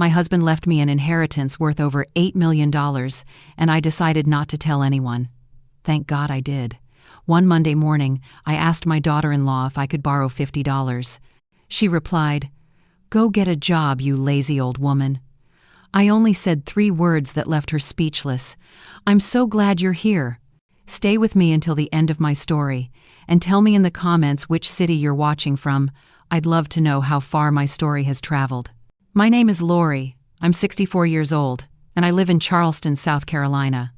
My husband left me an inheritance worth over $8 million, and I decided not to tell anyone. Thank God I did. One Monday morning, I asked my daughter-in-law if I could borrow $50. She replied, "Go get a job, you lazy old woman." I only said 3 words that left her speechless. "I'm so glad you're here. Stay with me until the end of my story, and tell me in the comments which city you're watching from. I'd love to know how far my story has traveled." My name is Lori. I'm 64 years old, and I live in Charleston, South Carolina.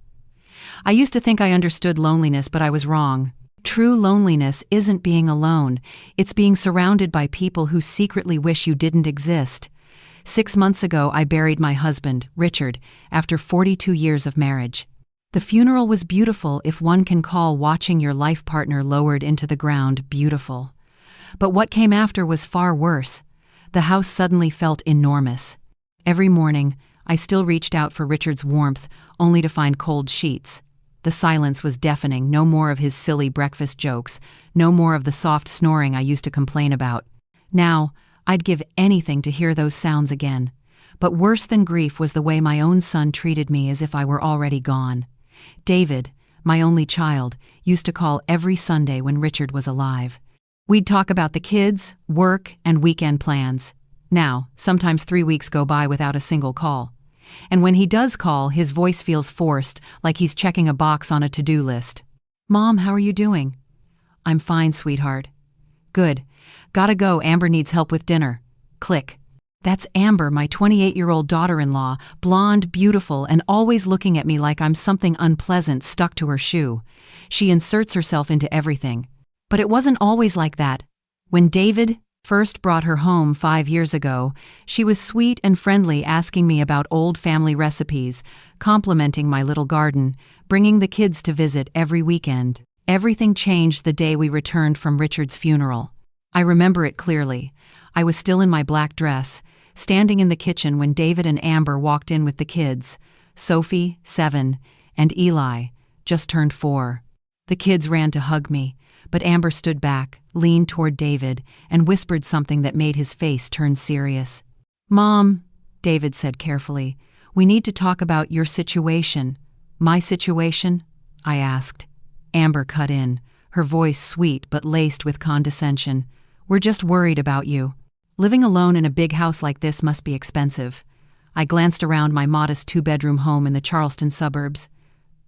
I used to think I understood loneliness, but I was wrong. True loneliness isn't being alone. It's being surrounded by people who secretly wish you didn't exist. 6 months ago, I buried my husband, Richard, after 42 years of marriage. The funeral was beautiful, if one can call watching your life partner lowered into the ground beautiful. But what came after was far worse. The house suddenly felt enormous. Every morning, I still reached out for Richard's warmth, only to find cold sheets. The silence was deafening. No more of his silly breakfast jokes, no more of the soft snoring I used to complain about. Now, I'd give anything to hear those sounds again. But worse than grief was the way my own son treated me, as if I were already gone. David, my only child, used to call every Sunday when Richard was alive. We'd talk about the kids, work, and weekend plans. Now, sometimes 3 weeks go by without a single call. And when he does call, his voice feels forced, like he's checking a box on a to-do list. "Mom, how are you doing?" "I'm fine, sweetheart." "Good. Gotta go, Amber needs help with dinner." Click. That's Amber, my 28-year-old daughter-in-law, blonde, beautiful, and always looking at me like I'm something unpleasant stuck to her shoe. She inserts herself into everything. But it wasn't always like that. When David first brought her home 5 years ago, she was sweet and friendly, asking me about old family recipes, complimenting my little garden, bringing the kids to visit every weekend. Everything changed the day we returned from Richard's funeral. I remember it clearly. I was still in my black dress, standing in the kitchen when David and Amber walked in with the kids, Sophie, 7, and Eli, just turned 4. The kids ran to hug me, but Amber stood back, leaned toward David, and whispered something that made his face turn serious. "Mom," David said carefully, "we need to talk about your situation." "My situation?" I asked. Amber cut in, her voice sweet but laced with condescension. "We're just worried about you. Living alone in a big house like this must be expensive." I glanced around my modest 2-bedroom home in the Charleston suburbs.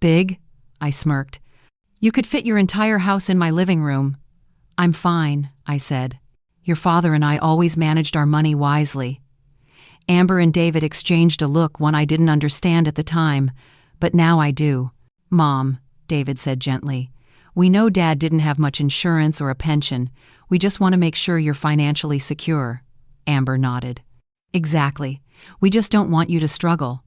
"Big?" I smirked. "You could fit your entire house in my living room." "I'm fine," I said. "Your father and I always managed our money wisely." Amber and David exchanged a look, one I didn't understand at the time, but now I do. "Mom," David said gently, "we know Dad didn't have much insurance or a pension. We just want to make sure you're financially secure." Amber nodded. "Exactly. We just don't want you to struggle."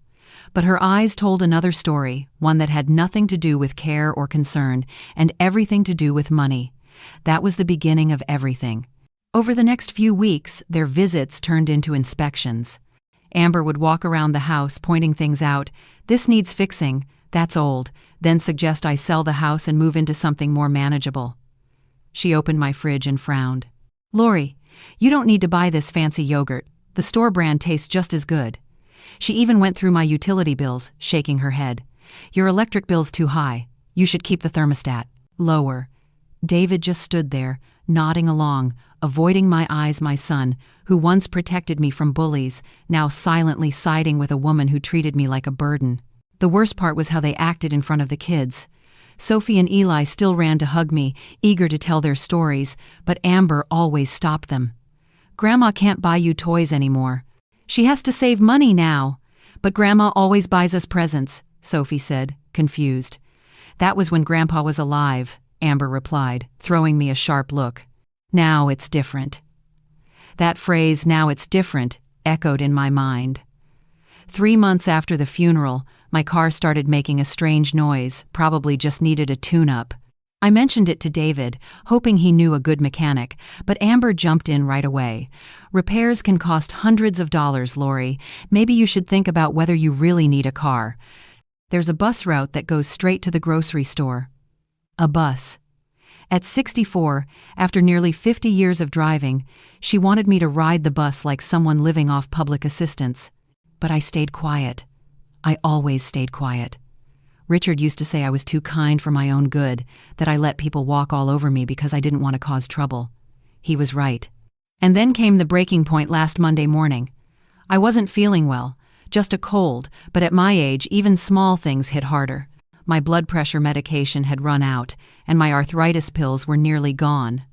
But her eyes told another story, one that had nothing to do with care or concern, and everything to do with money. That was the beginning of everything. Over the next few weeks, their visits turned into inspections. Amber would walk around the house pointing things out. "This needs fixing, that's old," then suggest I sell the house and move into something more manageable. She opened my fridge and frowned. "Lori, you don't need to buy this fancy yogurt. The store brand tastes just as good." She even went through my utility bills, shaking her head. "Your electric bill's too high. You should keep the thermostat lower." David just stood there, nodding along, avoiding my eyes. My son, who once protected me from bullies, now silently siding with a woman who treated me like a burden. The worst part was how they acted in front of the kids. Sophie and Eli still ran to hug me, eager to tell their stories, but Amber always stopped them. "Grandma can't buy you toys anymore. She has to save money now." "But Grandma always buys us presents," Sophie said, confused. "That was when Grandpa was alive," Amber replied, throwing me a sharp look. "Now it's different." That phrase, "now it's different," echoed in my mind. 3 months after the funeral, my car started making a strange noise, probably just needed a tune-up. I mentioned it to David, hoping he knew a good mechanic, but Amber jumped in right away. "Repairs can cost hundreds of dollars, Lori. Maybe you should think about whether you really need a car. There's a bus route that goes straight to the grocery store." A bus. At 64, after nearly 50 years of driving, she wanted me to ride the bus like someone living off public assistance. But I stayed quiet. I always stayed quiet. Richard used to say I was too kind for my own good, that I let people walk all over me because I didn't want to cause trouble. He was right. And then came the breaking point last Monday morning. I wasn't feeling well, just a cold, but at my age, even small things hit harder. My blood pressure medication had run out, and my arthritis pills were nearly gone.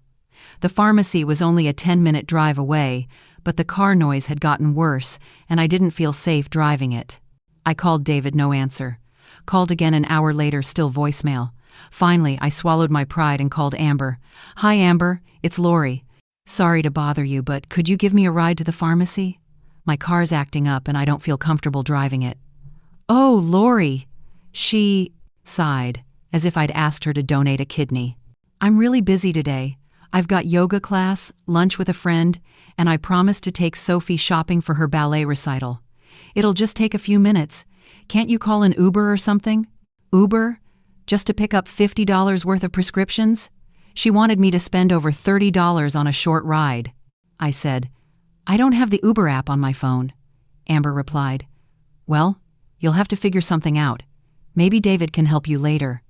The pharmacy was only a 10-minute drive away, but the car noise had gotten worse, and I didn't feel safe driving it. I called David, no answer. Called again an hour later, still voicemail. Finally, I swallowed my pride and called Amber. "Hi, Amber, it's Lori. Sorry to bother you, but could you give me a ride to the pharmacy? My car's acting up and I don't feel comfortable driving it." "Oh, Lori." She sighed, as if I'd asked her to donate a kidney. "I'm really busy today. I've got yoga class, lunch with a friend, and I promised to take Sophie shopping for her ballet recital. It'll just take a few minutes. Can't you call an Uber or something?" "Uber? Just to pick up $50 worth of prescriptions?" She wanted me to spend over $30 on a short ride. I said, "I don't have the Uber app on my phone." Amber replied, "Well, you'll have to figure something out. Maybe David can help you later."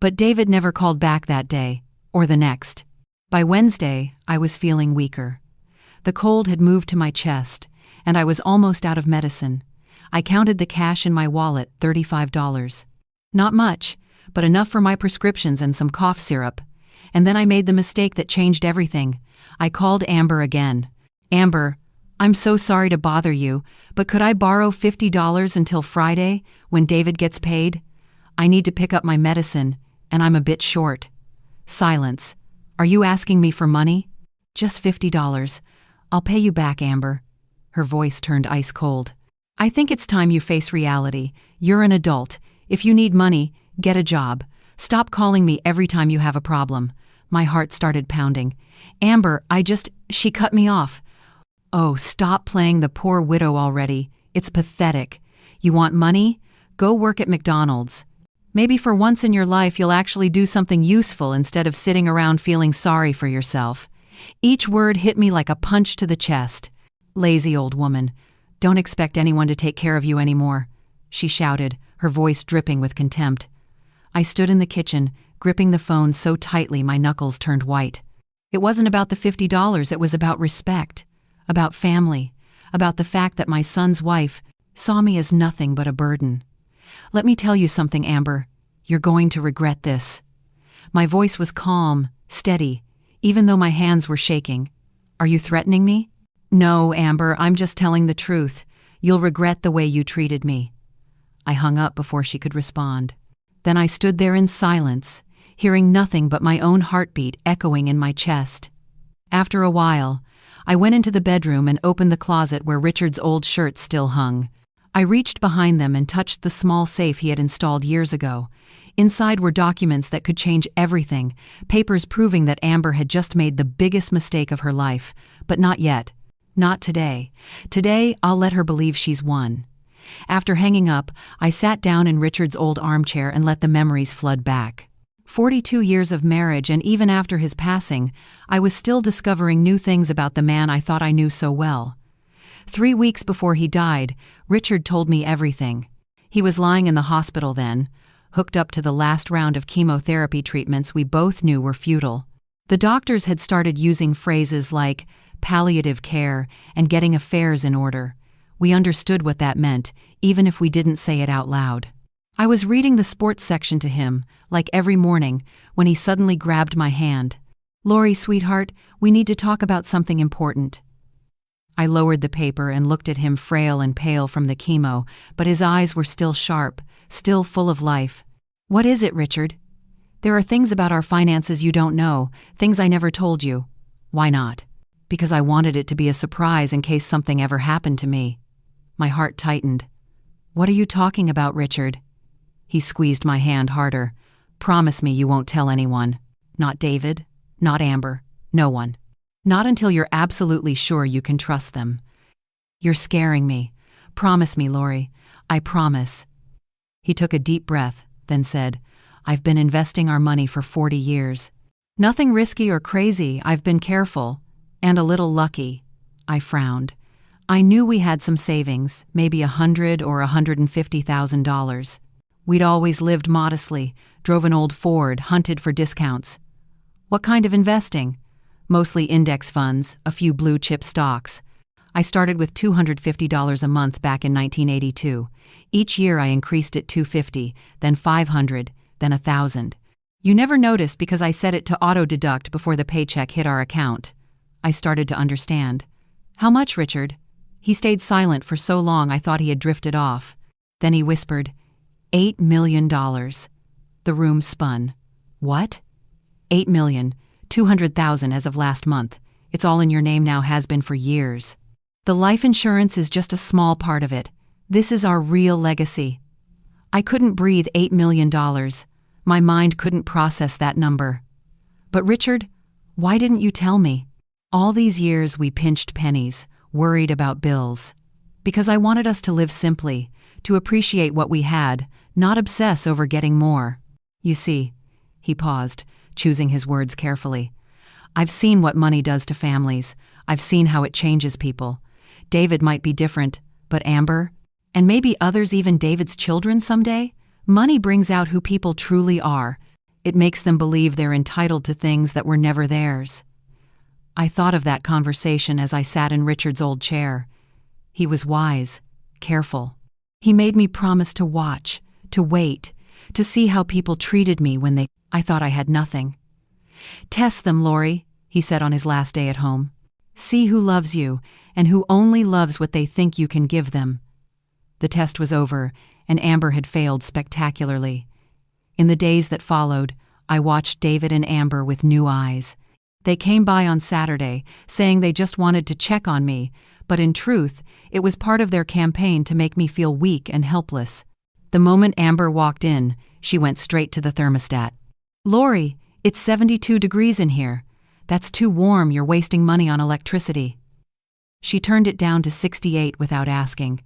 But David never called back that day, or the next. By Wednesday, I was feeling weaker. The cold had moved to my chest, and I was almost out of medicine. I counted the cash in my wallet, $35. Not much, but enough for my prescriptions and some cough syrup. And then I made the mistake that changed everything. I called Amber again. "Amber, I'm so sorry to bother you, but could I borrow $50 until Friday, when David gets paid? I need to pick up my medicine, and I'm a bit short." Silence. "Are you asking me for money?" "Just $50. I'll pay you back, Amber." Her voice turned ice cold. "I think it's time you face reality. You're an adult. If you need money, get a job. Stop calling me every time you have a problem." My heart started pounding. "Amber, She cut me off. "Oh, stop playing the poor widow already. It's pathetic. You want money? Go work at McDonald's. Maybe for once in your life you'll actually do something useful instead of sitting around feeling sorry for yourself." Each word hit me like a punch to the chest. "Lazy old woman. Don't expect anyone to take care of you anymore," she shouted, her voice dripping with contempt. I stood in the kitchen, gripping the phone so tightly my knuckles turned white. It wasn't about the $50, it was about respect, about family, about the fact that my son's wife saw me as nothing but a burden. "Let me tell you something, Amber. You're going to regret this." My voice was calm, steady, even though my hands were shaking. "Are you threatening me?" "No, Amber, I'm just telling the truth. You'll regret the way you treated me." I hung up before she could respond. Then I stood there in silence, hearing nothing but my own heartbeat echoing in my chest. After a while, I went into the bedroom and opened the closet where Richard's old shirts still hung. I reached behind them and touched the small safe he had installed years ago. Inside were documents that could change everything, papers proving that Amber had just made the biggest mistake of her life, but not yet. Not today. Today, I'll let her believe she's won. After hanging up, I sat down in Richard's old armchair and let the memories flood back. 42 years of marriage, and even after his passing, I was still discovering new things about the man I thought I knew so well. 3 weeks before he died, Richard told me everything. He was lying in the hospital then, hooked up to the last round of chemotherapy treatments we both knew were futile. The doctors had started using phrases like palliative care and getting affairs in order. We understood what that meant, even if we didn't say it out loud. I was reading the sports section to him, like every morning, when he suddenly grabbed my hand. "Lori, sweetheart, we need to talk about something important." I lowered the paper and looked at him, frail and pale from the chemo, but his eyes were still sharp, still full of life. "What is it, Richard?" "There are things about our finances you don't know, things I never told you." "Why not?" "Because I wanted it to be a surprise in case something ever happened to me." My heart tightened. "What are you talking about, Richard?" He squeezed my hand harder. "Promise me you won't tell anyone. Not David, not Amber, no one. Not until you're absolutely sure you can trust them." "You're scaring me. Promise me, Lori. I promise." He took a deep breath, then said, "I've been investing our money for 40 years. Nothing risky or crazy, I've been careful. And a little lucky." I frowned. I knew we had some savings, maybe $100,000 or $150,000. We'd always lived modestly, drove an old Ford, hunted for discounts. What kind of investing? Mostly index funds, a few blue-chip stocks. I started with $250 a month back in 1982. Each year I increased it $250, then $500, then $1,000. You never noticed because I set it to auto-deduct before the paycheck hit our account. I started to understand. How much, Richard? He stayed silent for so long I thought he had drifted off. Then he whispered, $8 million. The room spun. What? $8,200,000 as of last month. It's all in your name now, has been for years. The life insurance is just a small part of it. This is our real legacy. I couldn't breathe. $8 million. My mind couldn't process that number. But Richard, why didn't you tell me? All these years we pinched pennies, worried about bills. Because I wanted us to live simply, to appreciate what we had, not obsess over getting more. You see, he paused, choosing his words carefully. I've seen what money does to families. I've seen how it changes people. David might be different, but Amber, and maybe others, even David's children someday, money brings out who people truly are. It makes them believe they're entitled to things that were never theirs. I thought of that conversation as I sat in Richard's old chair. He was wise, careful. He made me promise to watch, to wait, to see how people treated me when I thought I had nothing. Test them, Lori, he said on his last day at home. See who loves you, and who only loves what they think you can give them. The test was over, and Amber had failed spectacularly. In the days that followed, I watched David and Amber with new eyes. They came by on Saturday, saying they just wanted to check on me, but in truth, it was part of their campaign to make me feel weak and helpless. The moment Amber walked in, she went straight to the thermostat. Lori, it's 72 degrees in here. That's too warm, you're wasting money on electricity. She turned it down to 68 without asking.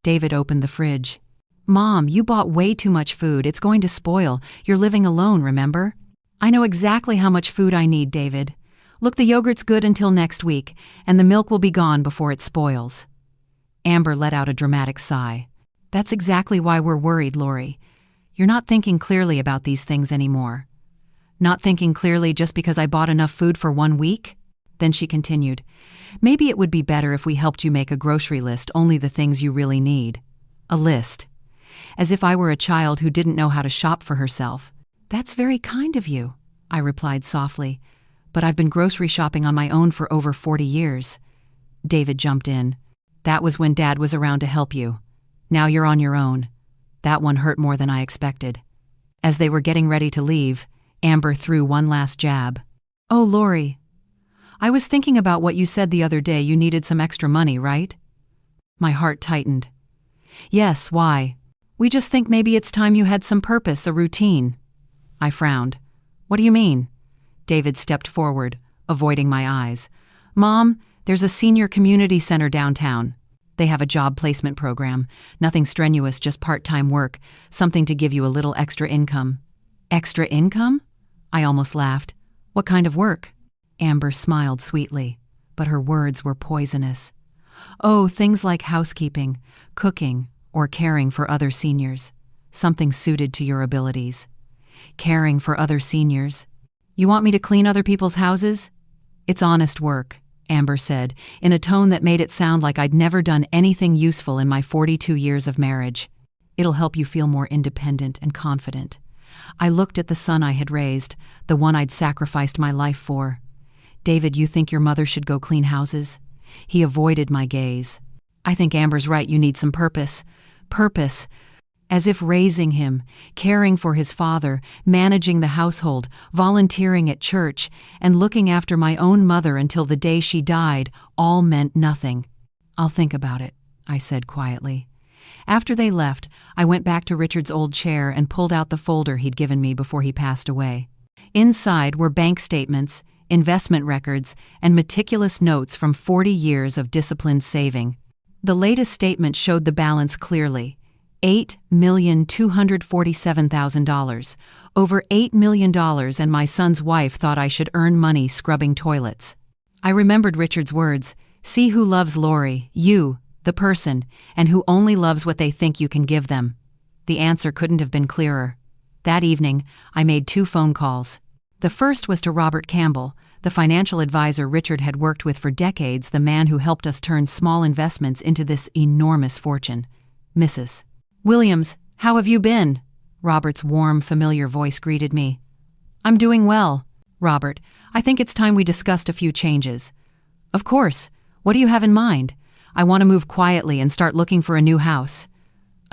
David opened the fridge. Mom, you bought way too much food. It's going to spoil. You're living alone, remember? I know exactly how much food I need, David. Look, the yogurt's good until next week, and the milk will be gone before it spoils. Amber let out a dramatic sigh. That's exactly why we're worried, Lori. You're not thinking clearly about these things anymore. Not thinking clearly just because I bought enough food for 1 week? Then she continued, maybe it would be better if we helped you make a grocery list, only the things you really need. A list. As if I were a child who didn't know how to shop for herself. That's very kind of you, I replied softly, but I've been grocery shopping on my own for over 40 years. David jumped in. That was when Dad was around to help you. Now you're on your own. That one hurt more than I expected. As they were getting ready to leave, Amber threw one last jab. Oh, Lori, I was thinking about what you said the other day. You needed some extra money, right? My heart tightened. Yes, why? We just think maybe it's time you had some purpose, a routine. I frowned. What do you mean? David stepped forward, avoiding my eyes. Mom, there's a senior community center downtown. They have a job placement program. Nothing strenuous, just part-time work, something to give you a little extra income. Extra income? I almost laughed. What kind of work? Amber smiled sweetly, but her words were poisonous. Oh, things like housekeeping, cooking, or caring for other seniors. Something suited to your abilities. Caring for other seniors. You want me to clean other people's houses? It's honest work, Amber said, in a tone that made it sound like I'd never done anything useful in my 42 years of marriage. It'll help you feel more independent and confident. I looked at the son I had raised, the one I'd sacrificed my life for. David, you think your mother should go clean houses? He avoided my gaze. I think Amber's right, you need some purpose. Purpose. As if raising him, caring for his father, managing the household, volunteering at church, and looking after my own mother until the day she died all meant nothing. I'll think about it, I said quietly. After they left, I went back to Richard's old chair and pulled out the folder he'd given me before he passed away. Inside were bank statements, investment records, and meticulous notes from 40 years of disciplined saving. The latest statement showed the balance clearly. $8,247,000. Over $8 million, and my son's wife thought I should earn money scrubbing toilets. I remembered Richard's words, See who loves Lori, you, the person, and who only loves what they think you can give them. The answer couldn't have been clearer. That evening, I made 2 phone calls. The first was to Robert Campbell, the financial advisor Richard had worked with for decades, the man who helped us turn small investments into this enormous fortune. Mrs. Williams, how have you been? Robert's warm, familiar voice greeted me. I'm doing well. Robert, I think it's time we discussed a few changes. Of course. What do you have in mind? I want to move quietly and start looking for a new house.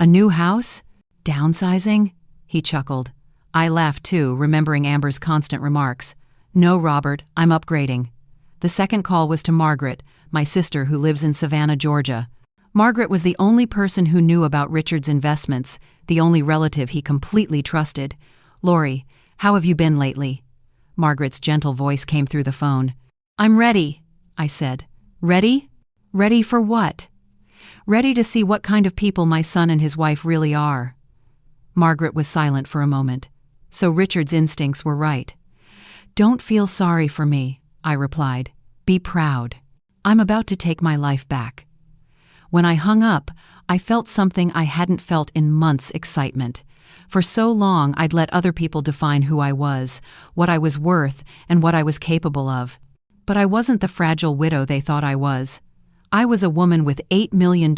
A new house? Downsizing? He chuckled. I laughed too, remembering Amber's constant remarks. No, Robert, I'm upgrading. The second call was to Margaret, my sister who lives in Savannah, Georgia. Margaret was the only person who knew about Richard's investments, the only relative he completely trusted. Lori, how have you been lately? Margaret's gentle voice came through the phone. I'm ready, I said. Ready? Ready for what? Ready to see what kind of people my son and his wife really are. Margaret was silent for a moment. So Richard's instincts were right. Don't feel sorry for me, I replied. Be proud. I'm about to take my life back. When I hung up, I felt something I hadn't felt in months: excitement. For so long, I'd let other people define who I was, what I was worth, and what I was capable of. But I wasn't the fragile widow they thought I was. I was a woman with $8 million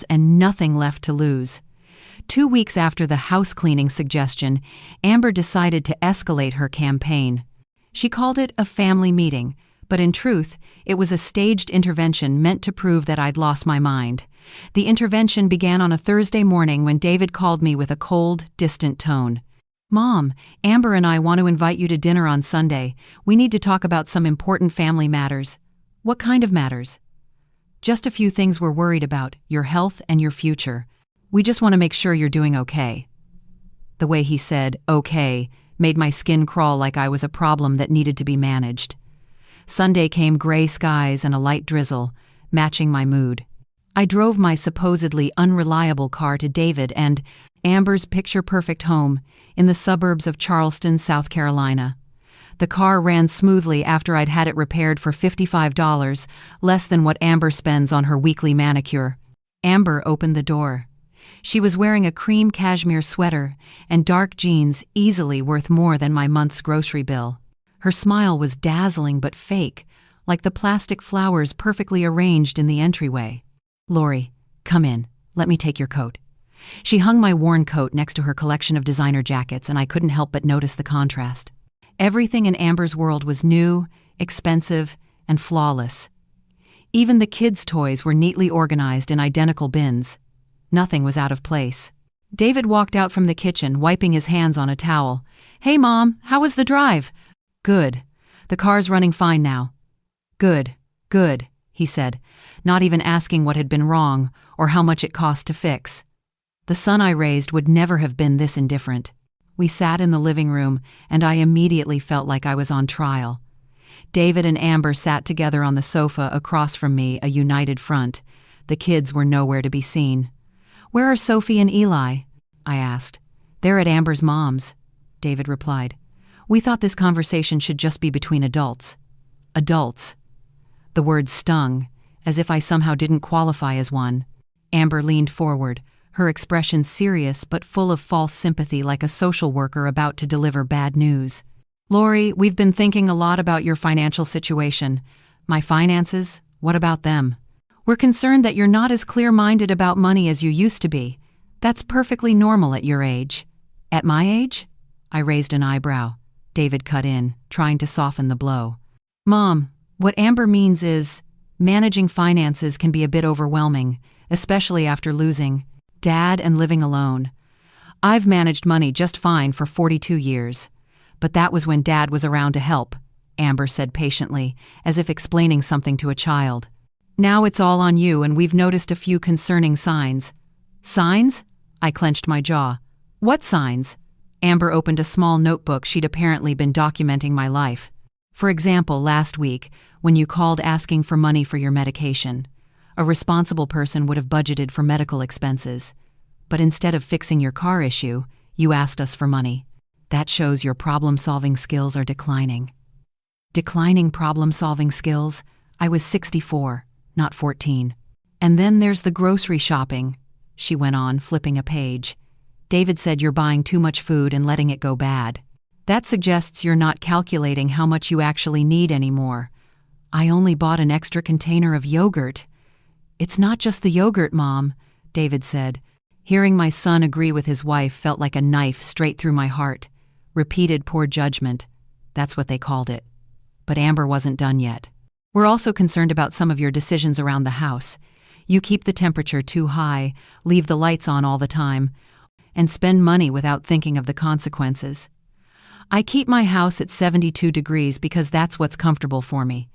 and nothing left to lose. 2 weeks after the house cleaning suggestion, Amber decided to escalate her campaign. She called it a family meeting, but in truth, it was a staged intervention meant to prove that I'd lost my mind. The intervention began on a Thursday morning when David called me with a cold, distant tone. Mom, Amber and I want to invite you to dinner on Sunday. We need to talk about some important family matters. What kind of matters? Just a few things we're worried about, your health and your future. We just want to make sure you're doing okay. The way he said, okay, made my skin crawl like I was a problem that needed to be managed. Sunday came gray skies and a light drizzle, matching my mood. I drove my supposedly unreliable car to David and Amber's picture-perfect home in the suburbs of Charleston, South Carolina. The car ran smoothly after I'd had it repaired for $55, less than what Amber spends on her weekly manicure. Amber opened the door. She was wearing a cream cashmere sweater and dark jeans easily worth more than my month's grocery bill. Her smile was dazzling but fake, like the plastic flowers perfectly arranged in the entryway. Lori, come in. Let me take your coat. She hung my worn coat next to her collection of designer jackets, and I couldn't help but notice the contrast. Everything in Amber's world was new, expensive, and flawless. Even the kids' toys were neatly organized in identical bins. Nothing was out of place. David walked out from the kitchen, wiping his hands on a towel. Hey, Mom, how was the drive? Good. The car's running fine now. Good, he said, not even asking what had been wrong or how much it cost to fix. The son I raised would never have been this indifferent. We sat in the living room, and I immediately felt like I was on trial. David and Amber sat together on the sofa across from me, a united front. The kids were nowhere to be seen. Where are Sophie and Eli? I asked. They're at Amber's mom's, David replied. We thought this conversation should just be between adults. Adults. The word stung, as if I somehow didn't qualify as one. Amber leaned forward, her expression serious but full of false sympathy, like a social worker about to deliver bad news. Lori, we've been thinking a lot about your financial situation. My finances? What about them? We're concerned that you're not as clear-minded about money as you used to be. That's perfectly normal at your age. At my age? I raised an eyebrow. David cut in, trying to soften the blow. Mom, what Amber means is, managing finances can be a bit overwhelming, especially after losing Dad and living alone. I've managed money just fine for 42 years. But that was when Dad was around to help, Amber said patiently, as if explaining something to a child. Now it's all on you, and we've noticed a few concerning signs. Signs? I clenched my jaw. What signs? Amber opened a small notebook she'd apparently been documenting my life. For example, last week, when you called asking for money for your medication, a responsible person would have budgeted for medical expenses. But instead of fixing your car issue, you asked us for money. That shows your problem-solving skills are declining. Declining problem-solving skills? I was 64. not 14. And then there's the grocery shopping, she went on, flipping a page. David said you're buying too much food and letting it go bad. That suggests you're not calculating how much you actually need anymore. I only bought an extra container of yogurt. It's not just the yogurt, Mom, David said. Hearing my son agree with his wife felt like a knife straight through my heart. Repeated poor judgment. That's what they called it. But Amber wasn't done yet. We're also concerned about some of your decisions around the house. You keep the temperature too high, leave the lights on all the time, and spend money without thinking of the consequences. I keep my house at 72 degrees because that's what's comfortable for me.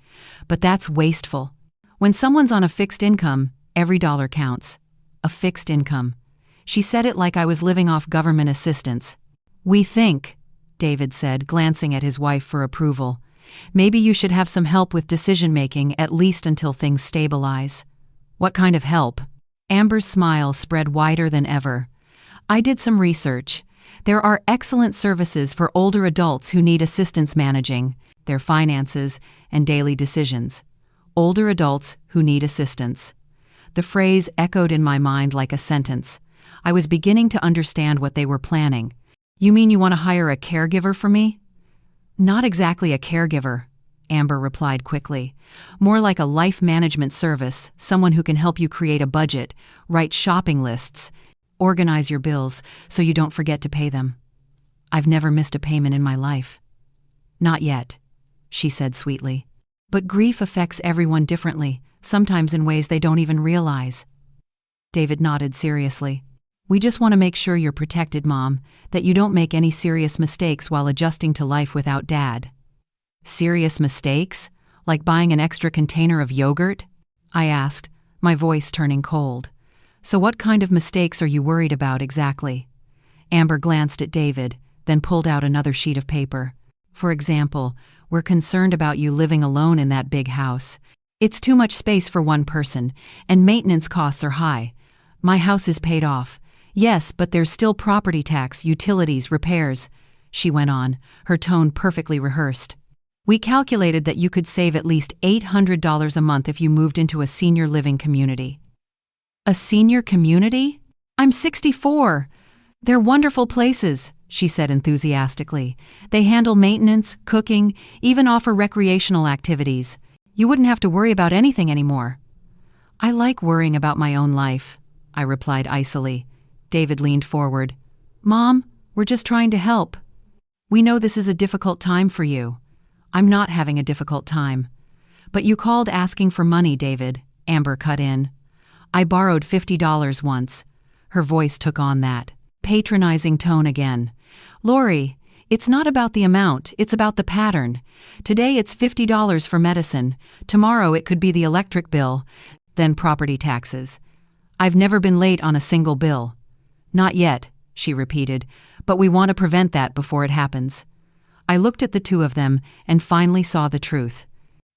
But that's wasteful. When someone's on a fixed income, every dollar counts. A fixed income. She said it like I was living off government assistance. We think, David said, glancing at his wife for approval. Maybe you should have some help with decision-making, at least until things stabilize. What kind of help? Amber's smile spread wider than ever. I did some research. There are excellent services for older adults who need assistance managing their finances and daily decisions. Older adults who need assistance. The phrase echoed in my mind like a sentence. I was beginning to understand what they were planning. You mean you want to hire a caregiver for me? Not exactly a caregiver, Amber replied quickly. More like a life management service, someone who can help you create a budget, write shopping lists, organize your bills so you don't forget to pay them. I've never missed a payment in my life. Not yet, she said sweetly. But grief affects everyone differently, sometimes in ways they don't even realize. David nodded seriously. We just want to make sure you're protected, Mom, that you don't make any serious mistakes while adjusting to life without Dad. Serious mistakes? Like buying an extra container of yogurt? I asked, my voice turning cold. So what kind of mistakes are you worried about exactly? Amber glanced at David, then pulled out another sheet of paper. For example, we're concerned about you living alone in that big house. It's too much space for one person, and maintenance costs are high. My house is paid off. Yes, but there's still property tax, utilities, repairs, she went on, her tone perfectly rehearsed. We calculated that you could save at least $800 a month if you moved into a senior living community. A senior community? I'm 64. They're wonderful places, she said enthusiastically. They handle maintenance, cooking, even offer recreational activities. You wouldn't have to worry about anything anymore. I like worrying about my own life, I replied icily. David leaned forward. Mom, we're just trying to help. We know this is a difficult time for you. I'm not having a difficult time. But you called asking for money, David, Amber cut in. I borrowed $50 once. Her voice took on that patronizing tone again. Lori, it's not about the amount, it's about the pattern. Today it's $50 for medicine. Tomorrow it could be the electric bill, then property taxes. I've never been late on a single bill. Not yet, she repeated, but we want to prevent that before it happens. I looked at the two of them and finally saw the truth.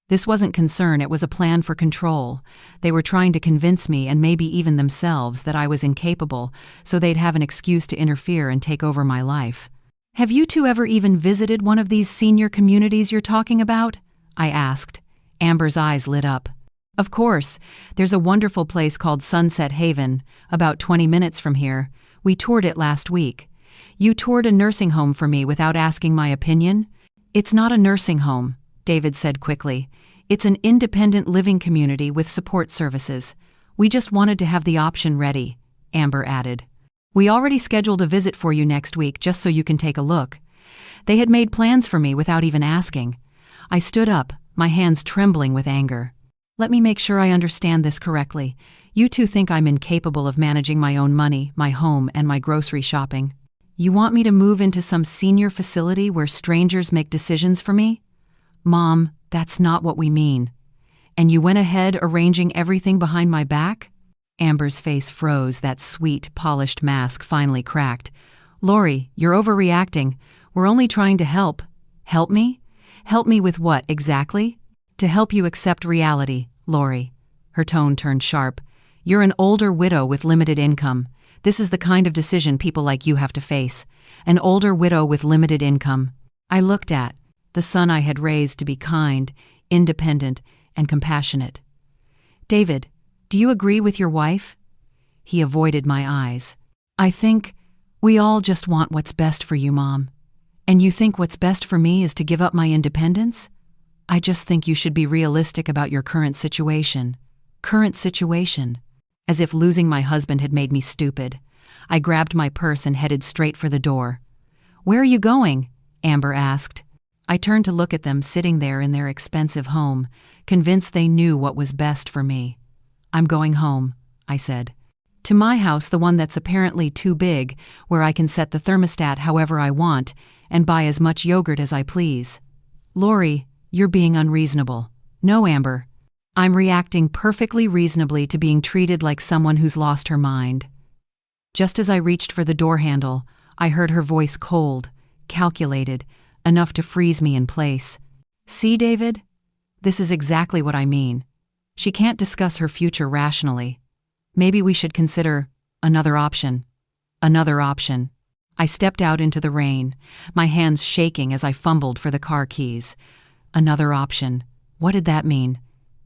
This wasn't concern, it was a plan for control. They were trying to convince me and maybe even themselves that I was incapable, so they'd have an excuse to interfere and take over my life. Have you two ever even visited one of these senior communities you're talking about? I asked. Amber's eyes lit up. Of course, there's a wonderful place called Sunset Haven, about 20 minutes from here. We toured it last week. You toured a nursing home for me without asking my opinion? It's not a nursing home, David said quickly. It's an independent living community with support services. We just wanted to have the option ready, Amber added. We already scheduled a visit for you next week just so you can take a look. They had made plans for me without even asking. I stood up, my hands trembling with anger. Let me make sure I understand this correctly. You two think I'm incapable of managing my own money, my home, and my grocery shopping. You want me to move into some senior facility where strangers make decisions for me? Mom, that's not what we mean. And you went ahead arranging everything behind my back? Amber's face froze, that sweet, polished mask finally cracked. Lori, you're overreacting. We're only trying to help. Help me? Help me with what, exactly? To help you accept reality, Lori. Her tone turned sharp. You're an older widow with limited income. This is the kind of decision people like you have to face. An older widow with limited income. I looked at the son I had raised to be kind, independent, and compassionate. David, do you agree with your wife? He avoided my eyes. I think we all just want what's best for you, Mom. And you think what's best for me is to give up my independence? I just think you should be realistic about your current situation. Current situation. As if losing my husband had made me stupid. I grabbed my purse and headed straight for the door. Where are you going? Amber asked. I turned to look at them sitting there in their expensive home, convinced they knew what was best for me. I'm going home, I said. To my house, the one that's apparently too big, where I can set the thermostat however I want and buy as much yogurt as I please. Lori, you're being unreasonable. No, Amber. I'm reacting perfectly reasonably to being treated like someone who's lost her mind. Just as I reached for the door handle, I heard her voice cold, calculated, enough to freeze me in place. See, David? This is exactly what I mean. She can't discuss her future rationally. Maybe we should consider another option. Another option. I stepped out into the rain, my hands shaking as I fumbled for the car keys. Another option. What did that mean?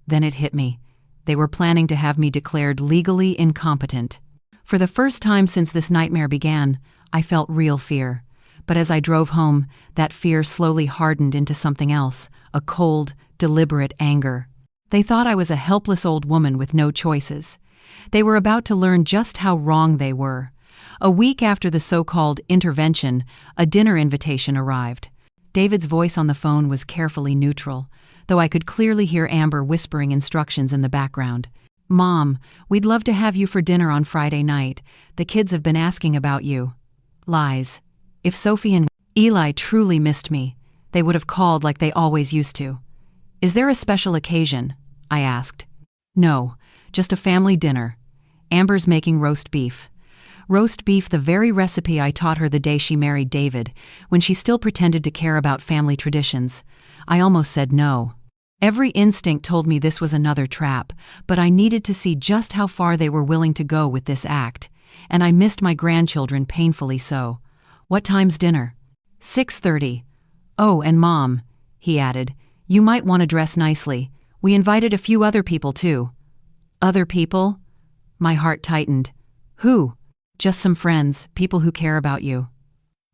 Then it hit me. They were planning to have me declared legally incompetent. For the first time since this nightmare began, I felt real fear. But as I drove home, that fear slowly hardened into something else, a cold, deliberate anger. They thought I was a helpless old woman with no choices. They were about to learn just how wrong they were. A week after the so-called intervention, a dinner invitation arrived. David's voice on the phone was carefully neutral, though I could clearly hear Amber whispering instructions in the background. Mom, we'd love to have you for dinner on Friday night. The kids have been asking about you. Lies. If Sophie and Eli truly missed me, they would have called like they always used to. Is there a special occasion? I asked. No, just a family dinner. Amber's making roast beef. Roast beef, the very recipe I taught her the day she married David, when she still pretended to care about family traditions. I almost said no. Every instinct told me this was another trap, but I needed to see just how far they were willing to go with this act. And I missed my grandchildren painfully so. What time's dinner? 6:30. Oh, and Mom, he added, you might want to dress nicely. We invited a few other people too. Other people? My heart tightened. Who? Just some friends, people who care about you.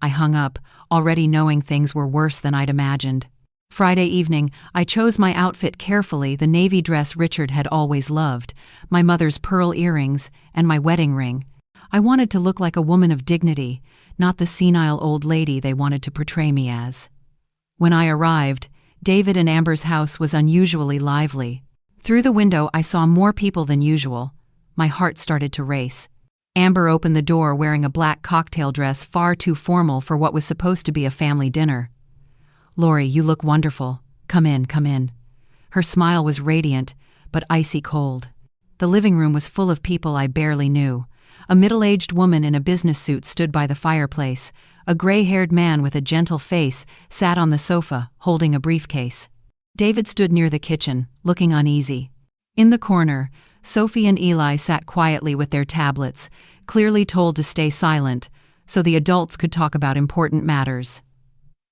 I hung up, already knowing things were worse than I'd imagined. Friday evening, I chose my outfit carefully, the navy dress Richard had always loved, my mother's pearl earrings, and my wedding ring. I wanted to look like a woman of dignity, not the senile old lady they wanted to portray me as. When I arrived, David and Amber's house was unusually lively. Through the window, I saw more people than usual. My heart started to race. Amber opened the door wearing a black cocktail dress far too formal for what was supposed to be a family dinner. Lori, you look wonderful. Come in, come in. Her smile was radiant, but icy cold. The living room was full of people I barely knew. A middle-aged woman in a business suit stood by the fireplace. A gray-haired man with a gentle face sat on the sofa, holding a briefcase. David stood near the kitchen, looking uneasy. In the corner, Sophie and Eli sat quietly with their tablets, clearly told to stay silent, so the adults could talk about important matters.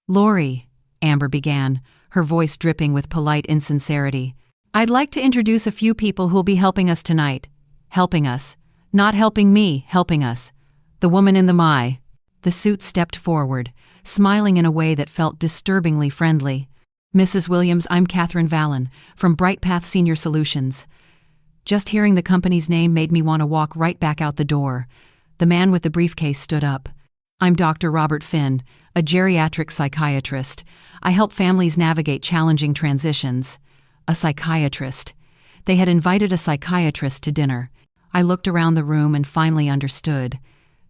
Lori, Amber began, her voice dripping with polite insincerity, I'd like to introduce a few people who'll be helping us tonight. Helping us. Not helping me, helping us. The woman in the my. The suit stepped forward, smiling in a way that felt disturbingly friendly. Mrs. Williams, I'm Catherine Vallon, from BrightPath Senior Solutions. Just hearing the company's name made me want to walk right back out the door. The man with the briefcase stood up. I'm Dr. Robert Finn, a geriatric psychiatrist. I help families navigate challenging transitions. A psychiatrist. They had invited a psychiatrist to dinner. I looked around the room and finally understood.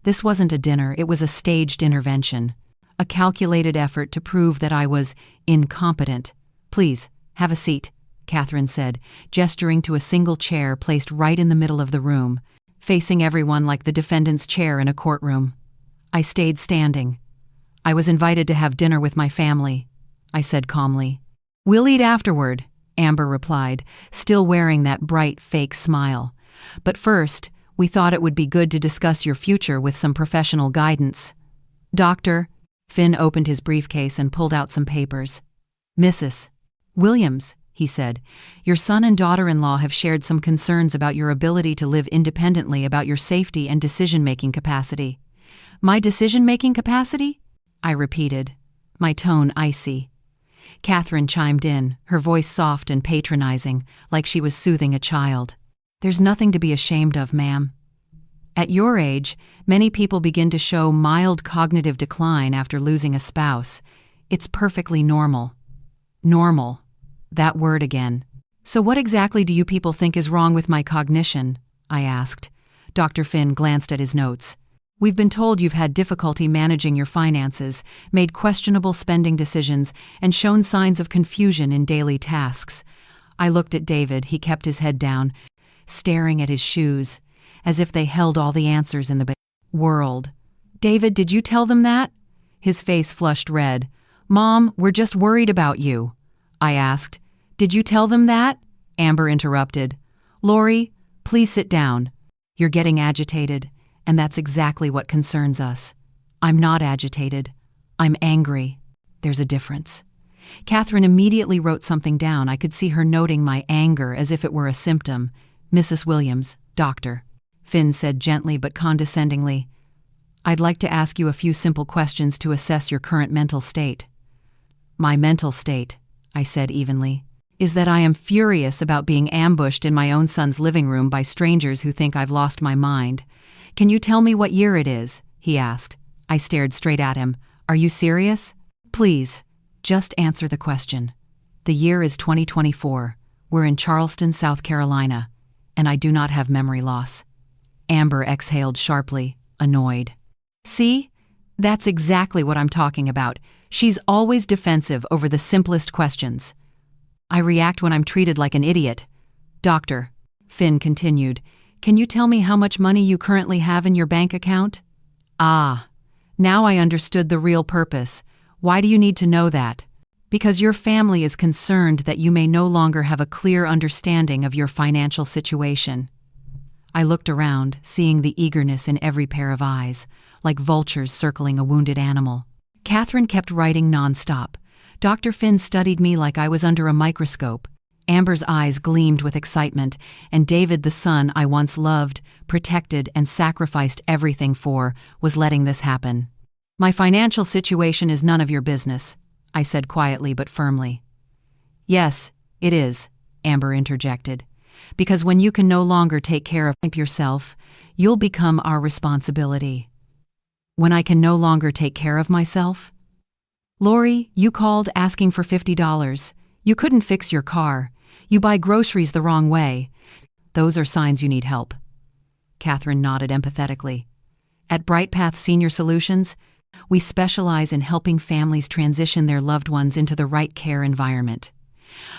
This wasn't a dinner, it was a staged intervention. A calculated effort to prove that I was incompetent. Please, have a seat, Catherine said, gesturing to a single chair placed right in the middle of the room, facing everyone like the defendant's chair in a courtroom. I stayed standing. I was invited to have dinner with my family, I said calmly. We'll eat afterward, Amber replied, still wearing that bright, fake smile. But first, we thought it would be good to discuss your future with some professional guidance. Doctor, Finn opened his briefcase and pulled out some papers. Mrs. Williams, he said. Your son and daughter-in-law have shared some concerns about your ability to live independently, about your safety and decision-making capacity. My decision-making capacity? I repeated, my tone icy. Catherine chimed in, her voice soft and patronizing, like she was soothing a child. There's nothing to be ashamed of, ma'am. At your age, many people begin to show mild cognitive decline after losing a spouse. It's perfectly normal. Normal. That word again. So what exactly do you people think is wrong with my cognition? I asked. Dr. Finn glanced at his notes. We've been told you've had difficulty managing your finances, made questionable spending decisions, and shown signs of confusion in daily tasks. I looked at David. He kept his head down, staring at his shoes, as if they held all the answers in the world. David, did you tell them that? His face flushed red. Mom, we're just worried about you. I asked. Did you tell them that? Amber interrupted. Lori, please sit down. You're getting agitated, and that's exactly what concerns us. I'm not agitated. I'm angry. There's a difference. Catherine immediately wrote something down. I could see her noting my anger as if it were a symptom. Mrs. Williams, doctor. Finn said gently but condescendingly, I'd like to ask you a few simple questions to assess your current mental state. My mental state, I said evenly, is that I am furious about being ambushed in my own son's living room by strangers who think I've lost my mind. Can you tell me what year it is? He asked. I stared straight at him. Are you serious? Please, just answer the question. The year is 2024. We're in Charleston, South Carolina, and I do not have memory loss. Amber exhaled sharply, annoyed. See? That's exactly what I'm talking about. She's always defensive over the simplest questions. I react when I'm treated like an idiot. Doctor, Finn continued, can you tell me how much money you currently have in your bank account? Ah, now I understood the real purpose. Why do you need to know that? Because your family is concerned that you may no longer have a clear understanding of your financial situation. I looked around, seeing the eagerness in every pair of eyes, like vultures circling a wounded animal. Catherine kept writing nonstop. Dr. Finn studied me like I was under a microscope. Amber's eyes gleamed with excitement, and David, the son I once loved, protected, and sacrificed everything for, was letting this happen. My financial situation is none of your business, I said quietly but firmly. Yes, it is, Amber interjected. Because when you can no longer take care of yourself, you'll become our responsibility. When I can no longer take care of myself? Lori, you called asking for $50. You couldn't fix your car. You buy groceries the wrong way. Those are signs you need help. Catherine nodded empathetically. At BrightPath Senior Solutions, we specialize in helping families transition their loved ones into the right care environment.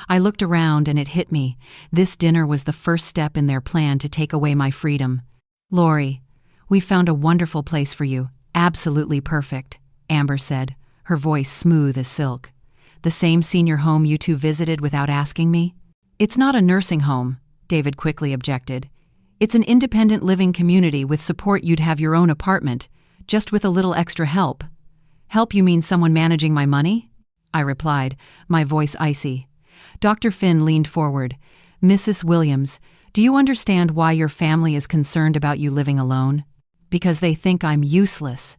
I looked around and it hit me. This dinner was the first step in their plan to take away my freedom. Lori, we found a wonderful place for you. Absolutely perfect, Amber said, her voice smooth as silk. The same senior home you two visited without asking me? It's not a nursing home, David quickly objected. It's an independent living community with support. You'd have your own apartment, just with a little extra help. Help, you mean someone managing my money? I replied, my voice icy. Dr. Finn leaned forward. Mrs. Williams, do you understand why your family is concerned about you living alone? Because they think I'm useless.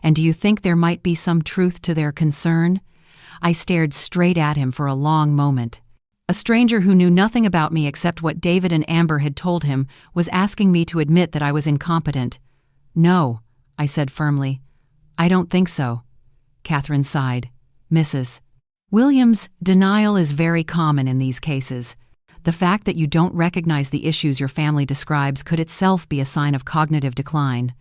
And do you think there might be some truth to their concern? I stared straight at him for a long moment. A stranger who knew nothing about me except what David and Amber had told him was asking me to admit that I was incompetent. No, I said firmly. I don't think so. Catherine sighed. Mrs. Williams, denial is very common in these cases. The fact that you don't recognize the issues your family describes could itself be a sign of cognitive decline.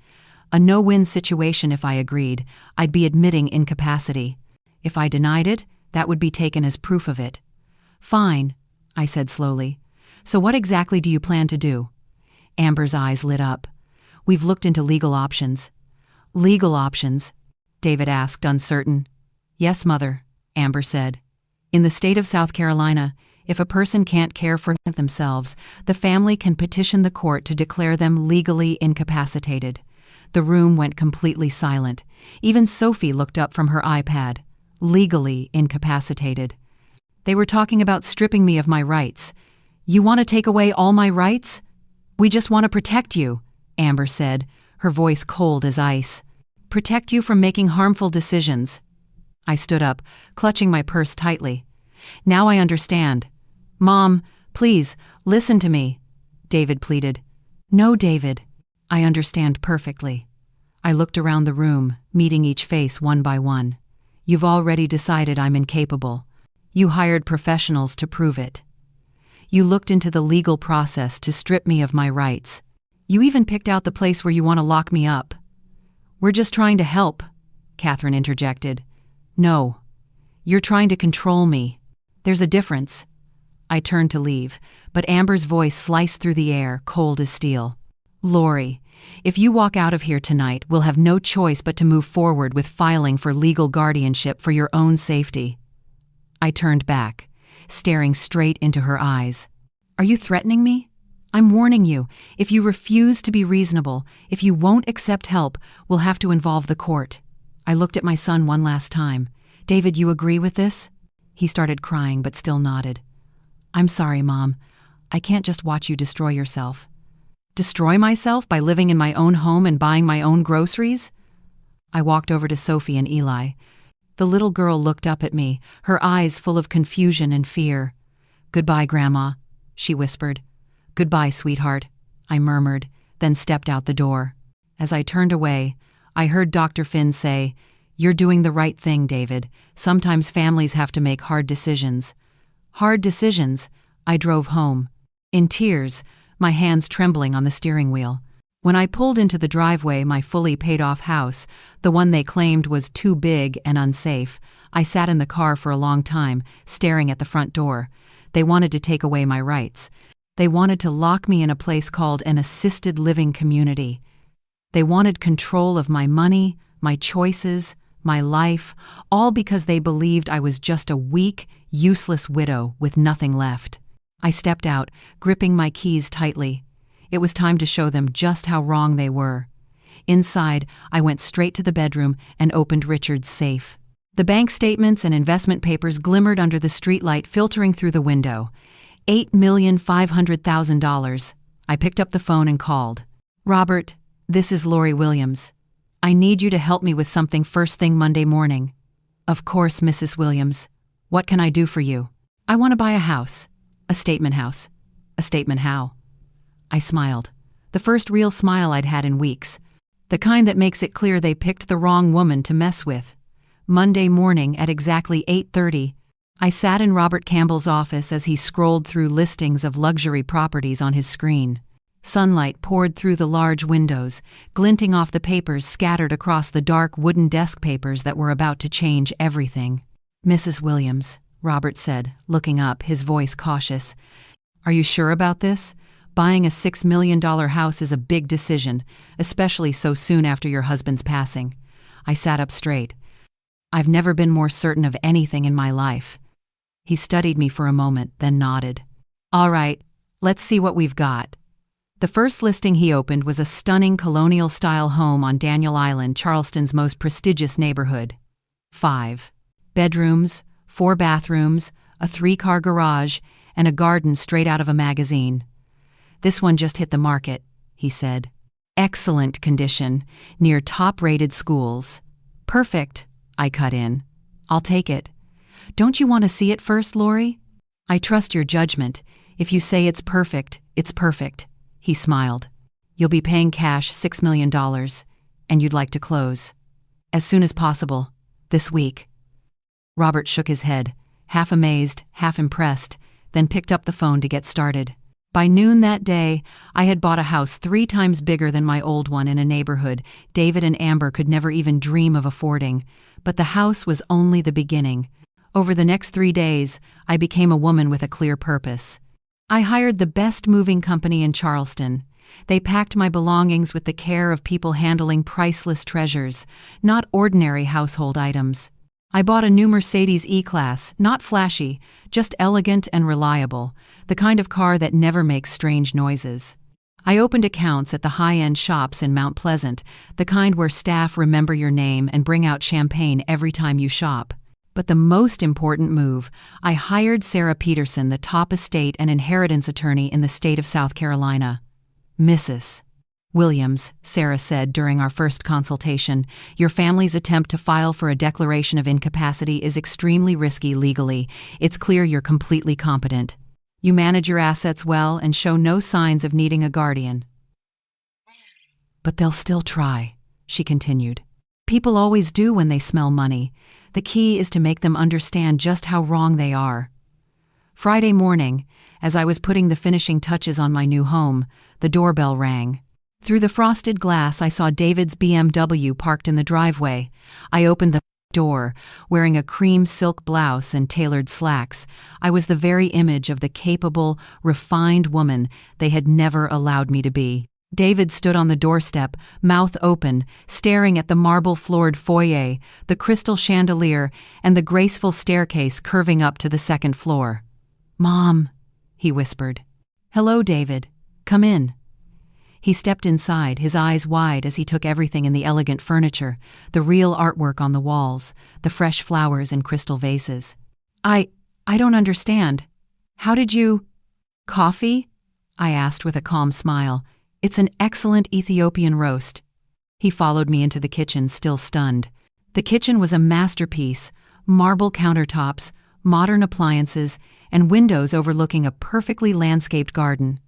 A no-win situation. If I agreed, I'd be admitting incapacity. If I denied it, that would be taken as proof of it. Fine, I said slowly. So what exactly do you plan to do? Amber's eyes lit up. We've looked into legal options. Legal options? David asked, uncertain. Yes, Mother, Amber said. In the state of South Carolina, if a person can't care for themselves, the family can petition the court to declare them legally incapacitated. The room went completely silent. Even Sophie looked up from her iPad. Legally incapacitated. They were talking about stripping me of my rights. You want to take away all my rights? We just want to protect you, Amber said, her voice cold as ice. Protect you from making harmful decisions. I stood up, clutching my purse tightly. Now I understand. Mom, please, listen to me, David pleaded. No, David. I understand perfectly. I looked around the room, meeting each face one by one. You've already decided I'm incapable. You hired professionals to prove it. You looked into the legal process to strip me of my rights. You even picked out the place where you want to lock me up. We're just trying to help, Catherine interjected. No. You're trying to control me. There's a difference. I turned to leave, but Amber's voice sliced through the air, cold as steel. Lori, if you walk out of here tonight, we'll have no choice but to move forward with filing for legal guardianship for your own safety. I turned back, staring straight into her eyes. Are you threatening me? I'm warning you, if you refuse to be reasonable, if you won't accept help, we'll have to involve the court. I looked at my son one last time. David, you agree with this? He started crying but still nodded. I'm sorry, Mom. I can't just watch you destroy yourself. Destroy myself by living in my own home and buying my own groceries? I walked over to Sophie and Eli. The little girl looked up at me, her eyes full of confusion and fear. Goodbye, Grandma, she whispered. Goodbye, sweetheart, I murmured, then stepped out the door. As I turned away, I heard Dr. Finn say, You're doing the right thing, David. Sometimes families have to make hard decisions. Hard decisions. I drove home. In tears, my hands trembling on the steering wheel. When I pulled into the driveway, my fully paid-off house, the one they claimed was too big and unsafe, I sat in the car for a long time, staring at the front door. They wanted to take away my rights. They wanted to lock me in a place called an assisted living community. They wanted control of my money, my choices, my life, all because they believed I was just a weak, useless widow with nothing left. I stepped out, gripping my keys tightly. It was time to show them just how wrong they were. Inside, I went straight to the bedroom and opened Richard's safe. The bank statements and investment papers glimmered under the streetlight filtering through the window. $8,500,000. I picked up the phone and called. Robert, this is Lori Williams. I need you to help me with something first thing Monday morning. Of course, Mrs. Williams. What can I do for you? I want to buy a house. A statement house. A statement how? I smiled. The first real smile I'd had in weeks. The kind that makes it clear they picked the wrong woman to mess with. Monday morning at exactly 8:30, I sat in Robert Campbell's office as he scrolled through listings of luxury properties on his screen. Sunlight poured through the large windows, glinting off the papers scattered across the dark wooden desk papers that were about to change everything. Mrs. Williams, Robert said, looking up, his voice cautious. Are you sure about this? Buying a $6 million house is a big decision, especially so soon after your husband's passing. I sat up straight. I've never been more certain of anything in my life. He studied me for a moment, then nodded. All right, let's see what we've got. The first listing he opened was a stunning colonial-style home on Daniel Island, Charleston's most prestigious neighborhood. 5 bedrooms, 4 bathrooms, a 3-car garage, and a garden straight out of a magazine. This one just hit the market, he said. Excellent condition, near top-rated schools. Perfect, I cut in. I'll take it. Don't you want to see it first, Lori? I trust your judgment. If you say it's perfect, he smiled. You'll be paying cash $6 million, and you'd like to close. As soon as possible. This week. Robert shook his head, half amazed, half impressed, then picked up the phone to get started. By noon that day, I had bought a house 3 times bigger than my old one in a neighborhood David and Amber could never even dream of affording. But the house was only the beginning. Over the next 3 days, I became a woman with a clear purpose. I hired the best moving company in Charleston. They packed my belongings with the care of people handling priceless treasures, not ordinary household items. I bought a new Mercedes E-Class, not flashy, just elegant and reliable, the kind of car that never makes strange noises. I opened accounts at the high-end shops in Mount Pleasant, the kind where staff remember your name and bring out champagne every time you shop. But the most important move, I hired Sarah Peterson, the top estate and inheritance attorney in the state of South Carolina. Mrs. Williams, Sarah said during our first consultation, your family's attempt to file for a declaration of incapacity is extremely risky legally. It's clear you're completely competent. You manage your assets well and show no signs of needing a guardian. But they'll still try, she continued. People always do when they smell money. The key is to make them understand just how wrong they are. Friday morning, as I was putting the finishing touches on my new home, the doorbell rang. Through the frosted glass, I saw David's BMW parked in the driveway. I opened the door, wearing a cream silk blouse and tailored slacks. I was the very image of the capable, refined woman they had never allowed me to be. David stood on the doorstep, mouth open, staring at the marble-floored foyer, the crystal chandelier, and the graceful staircase curving up to the second floor. "Mom," he whispered. "Hello, David. Come in." He stepped inside, his eyes wide as he took everything in the elegant furniture, the real artwork on the walls, the fresh flowers in crystal vases. I don't understand. How did you— Coffee?" I asked with a calm smile. "It's an excellent Ethiopian roast." He followed me into the kitchen, still stunned. The kitchen was a masterpiece, marble countertops, modern appliances, and windows overlooking a perfectly landscaped garden.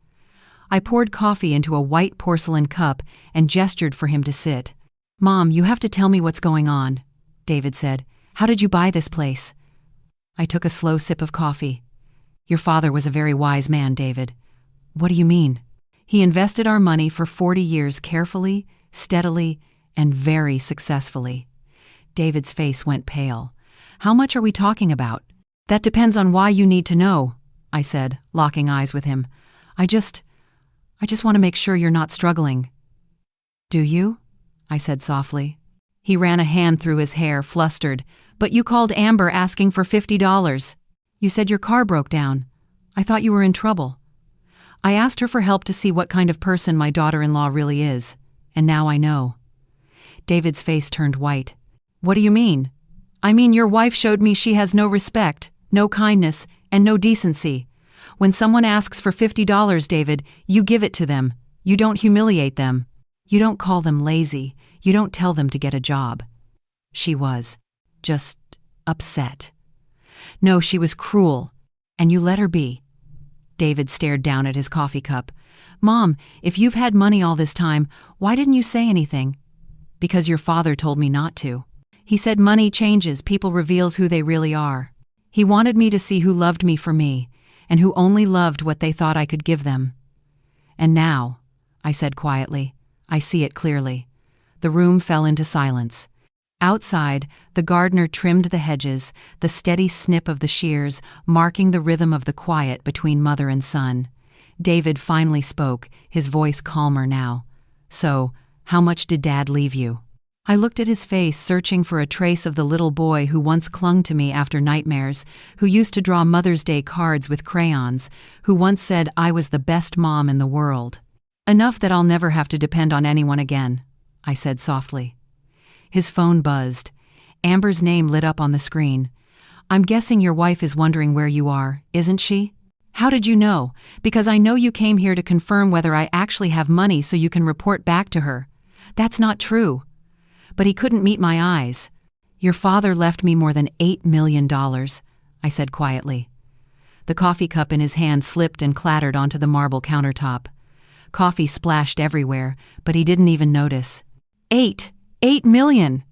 I poured coffee into a white porcelain cup and gestured for him to sit. "Mom, you have to tell me what's going on," David said. "How did you buy this place?" I took a slow sip of coffee. "Your father was a very wise man, David." "What do you mean?" "He invested our money for 40 years carefully, steadily, and very successfully." David's face went pale. "How much are we talking about?" "That depends on why you need to know," I said, locking eyes with him. I just want to make sure you're not struggling." "Do you?" I said softly. He ran a hand through his hair, flustered. "But you called Amber asking for $50. You said your car broke down. I thought you were in trouble." "I asked her for help to see what kind of person my daughter-in-law really is, and now I know." David's face turned white. "What do you mean?" "I mean your wife showed me she has no respect, no kindness, and no decency. When someone asks for $50, David, you give it to them. You don't humiliate them. You don't call them lazy. You don't tell them to get a job." She was just upset. "No, she was cruel, and you let her be." David stared down at his coffee cup. "Mom, if you've had money all this time, why didn't you say anything?" "Because your father told me not to. He said money changes, people reveals who they really are. He wanted me to see who loved me for me, and who only loved what they thought I could give them. And now," I said quietly, "I see it clearly." The room fell into silence. Outside, the gardener trimmed the hedges, the steady snip of the shears marking the rhythm of the quiet between mother and son. David finally spoke, his voice calmer now. "So, how much did Dad leave you?" I looked at his face, searching for a trace of the little boy who once clung to me after nightmares, who used to draw Mother's Day cards with crayons, who once said I was the best mom in the world. "Enough that I'll never have to depend on anyone again," I said softly. His phone buzzed. Amber's name lit up on the screen. "I'm guessing your wife is wondering where you are, isn't she?" "How did you know?" "Because I know you came here to confirm whether I actually have money so you can report back to her." "That's not true." But he couldn't meet my eyes. "Your father left me more than $8 million, I said quietly. The coffee cup in his hand slipped and clattered onto the marble countertop. Coffee splashed everywhere, but he didn't even notice. $8 million!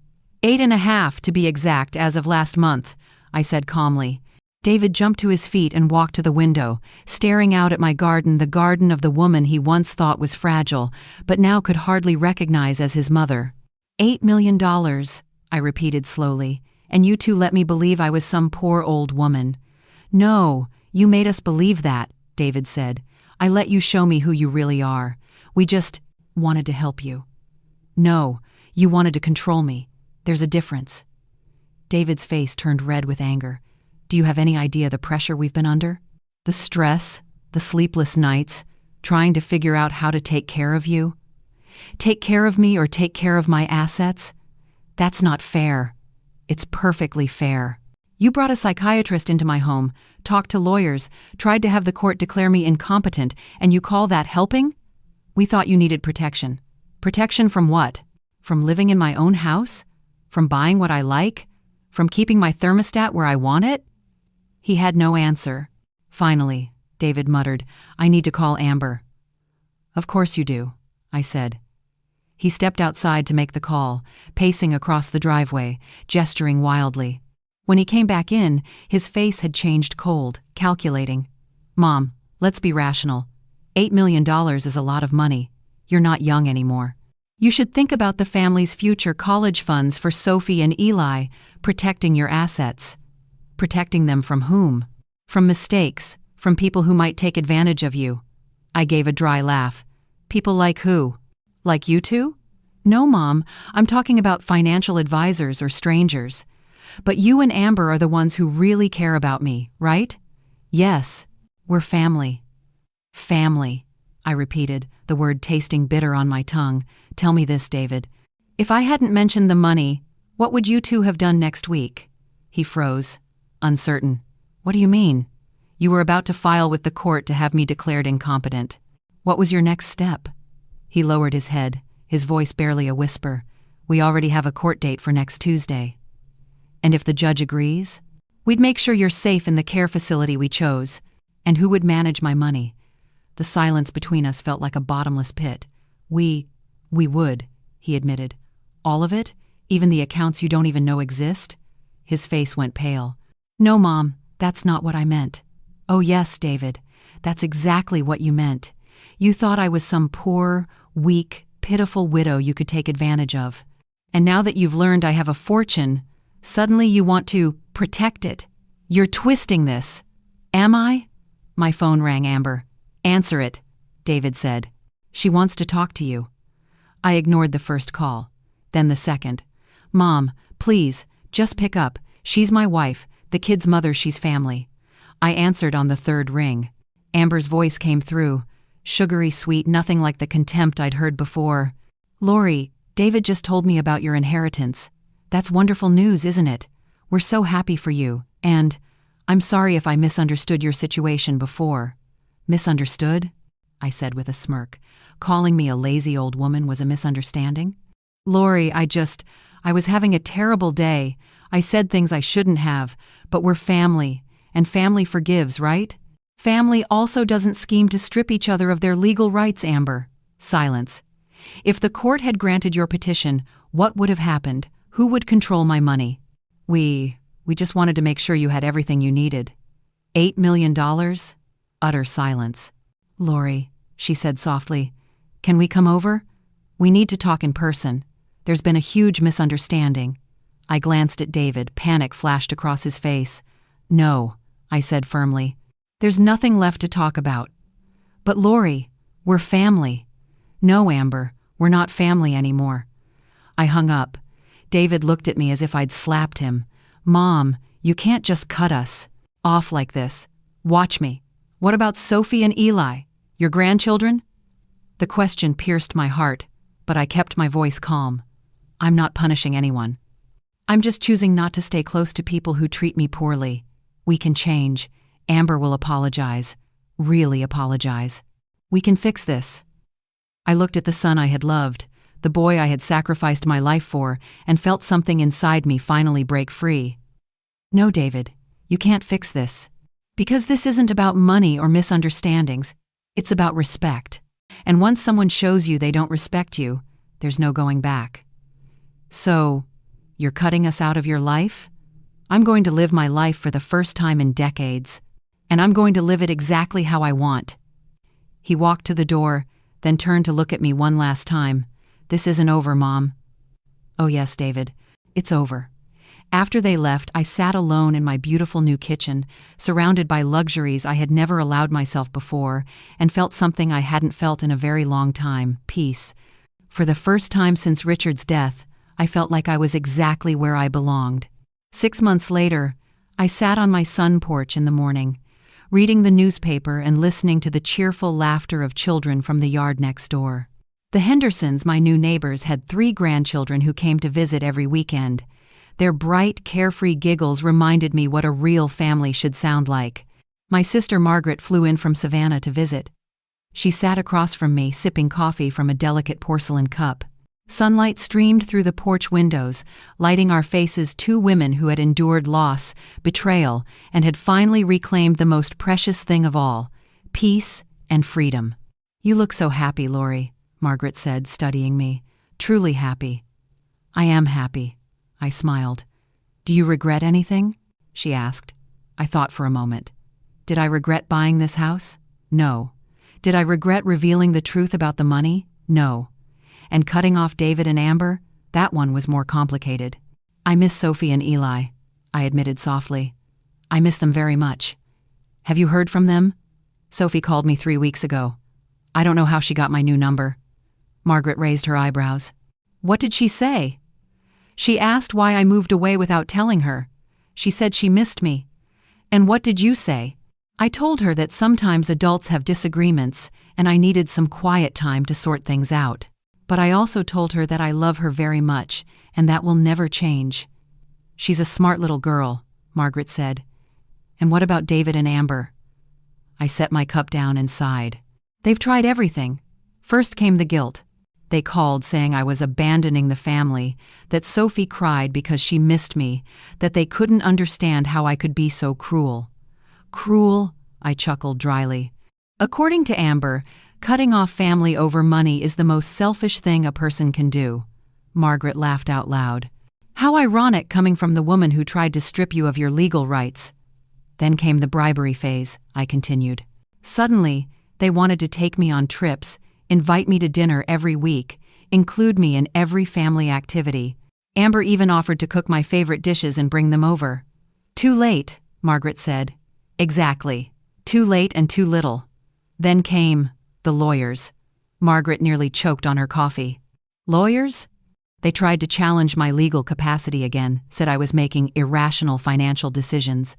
8.5 to be exact, as of last month," I said calmly. David jumped to his feet and walked to the window, staring out at my garden, the garden of the woman he once thought was fragile, but now could hardly recognize as his mother. $8 million, I repeated slowly, "and you two let me believe I was some poor old woman." "No, you made us believe that," David said. "I let you show me who you really are. We just wanted to help you." "No, you wanted to control me. There's a difference." David's face turned red with anger. "Do you have any idea the pressure we've been under? The stress, the sleepless nights, trying to figure out how to take care of you? Take care of me or take care of my assets? That's not fair. It's perfectly fair." You brought a psychiatrist into my home, talked to lawyers, tried to have the court declare me incompetent, and you call that helping? We thought you needed protection. Protection from what? From living in my own house? From buying what I like? From keeping my thermostat where I want it? He had no answer. Finally, David muttered, I need to call Amber. Of course you do, I said. He stepped outside to make the call, pacing across the driveway, gesturing wildly. When he came back in, his face had changed cold, calculating. Mom, let's be rational. $8 million is a lot of money. You're not young anymore. You should think about the family's future college funds for Sophie and Eli, protecting your assets. Protecting them from whom? From mistakes, from people who might take advantage of you. I gave a dry laugh. People like who? Like you two? No, Mom, I'm talking about financial advisors or strangers. But you and Amber are the ones who really care about me, right? Yes, we're family. Family, I repeated, the word tasting bitter on my tongue. Tell me this, David. If I hadn't mentioned the money, what would you two have done next week? He froze, uncertain. What do you mean? You were about to file with the court to have me declared incompetent. What was your next step? He lowered his head, his voice barely a whisper. We already have a court date for next Tuesday. And if the judge agrees? We'd make sure you're safe in the care facility we chose. And who would manage my money? The silence between us felt like a bottomless pit. We would, he admitted. All of it? Even the accounts you don't even know exist? His face went pale. No, Mom, that's not what I meant. Oh yes, David, that's exactly what you meant. You thought I was some poor, weak, pitiful widow you could take advantage of. And now that you've learned I have a fortune, suddenly you want to protect it. You're twisting this. Am I? My phone rang, Amber. Answer it, David said. She wants to talk to you. I ignored the first call, then the second. Mom, please, just pick up. She's my wife, the kid's mother, she's family. I answered on the third ring. Amber's voice came through, sugary sweet, nothing like the contempt I'd heard before. Lori, David just told me about your inheritance. That's wonderful news, isn't it? We're so happy for you, and I'm sorry if I misunderstood your situation before. Misunderstood? I said with a smirk. Calling me a lazy old woman was a misunderstanding? Lori, I was having a terrible day. I said things I shouldn't have, but we're family, and family forgives, right? Family also doesn't scheme to strip each other of their legal rights, Amber. Silence. If the court had granted your petition, what would have happened? Who would control my money? We just wanted to make sure you had everything you needed. $8 million? Utter silence. Lori, she said softly, can we come over? We need to talk in person. There's been a huge misunderstanding. I glanced at David, panic flashed across his face. No, I said firmly. There's nothing left to talk about. But Lori, we're family. No, Amber, we're not family anymore. I hung up. David looked at me as if I'd slapped him. Mom, you can't just cut us off like this. Watch me. What about Sophie and Eli? Your grandchildren? The question pierced my heart, but I kept my voice calm. I'm not punishing anyone. I'm just choosing not to stay close to people who treat me poorly. We can change. Amber will apologize. Really apologize. We can fix this. I looked at the son I had loved, the boy I had sacrificed my life for, and felt something inside me finally break free. No, David, you can't fix this. Because this isn't about money or misunderstandings. It's about respect. And once someone shows you they don't respect you, there's no going back. So, you're cutting us out of your life? I'm going to live my life for the first time in decades. And I'm going to live it exactly how I want. He walked to the door, then turned to look at me one last time. This isn't over, Mom. Oh yes, David, it's over. After they left, I sat alone in my beautiful new kitchen, surrounded by luxuries I had never allowed myself before, and felt something I hadn't felt in a very long time, peace. For the first time since Richard's death, I felt like I was exactly where I belonged. 6 months later, I sat on my sun porch in the morning, reading the newspaper and listening to the cheerful laughter of children from the yard next door. The Hendersons, my new neighbors, had 3 grandchildren who came to visit every weekend. Their bright, carefree giggles reminded me what a real family should sound like. My sister Margaret flew in from Savannah to visit. She sat across from me, sipping coffee from a delicate porcelain cup. Sunlight streamed through the porch windows, lighting our faces, two women who had endured loss, betrayal, and had finally reclaimed the most precious thing of all, peace and freedom. "You look so happy, Lori," Margaret said, studying me. "Truly happy." "I am happy," I smiled. "Do you regret anything?" she asked. I thought for a moment. Did I regret buying this house? No. Did I regret revealing the truth about the money? No. And cutting off David and Amber? That one was more complicated. "I miss Sophie and Eli," I admitted softly. "I miss them very much." "Have you heard from them?" "Sophie called me 3 weeks ago. I don't know how she got my new number." Margaret raised her eyebrows. "What did she say?" "She asked why I moved away without telling her. She said she missed me." "And what did you say?" "I told her that sometimes adults have disagreements and I needed some quiet time to sort things out. But I also told her that I love her very much and that will never change." "She's a smart little girl," Margaret said. "And what about David and Amber?" I set my cup down and sighed. "They've tried everything. First came the guilt. They called saying I was abandoning the family, that Sophie cried because she missed me, that they couldn't understand how I could be so cruel." "Cruel?" I chuckled dryly. "According to Amber, cutting off family over money is the most selfish thing a person can do." Margaret laughed out loud. "How ironic, coming from the woman who tried to strip you of your legal rights." "Then came the bribery phase," I continued. "Suddenly, they wanted to take me on trips, invite me to dinner every week, include me in every family activity. Amber even offered to cook my favorite dishes and bring them over." "Too late," Margaret said. "Exactly. Too late and too little." Then came the lawyers. Margaret nearly choked on her coffee. "Lawyers?" "They tried to challenge my legal capacity again, said I was making irrational financial decisions.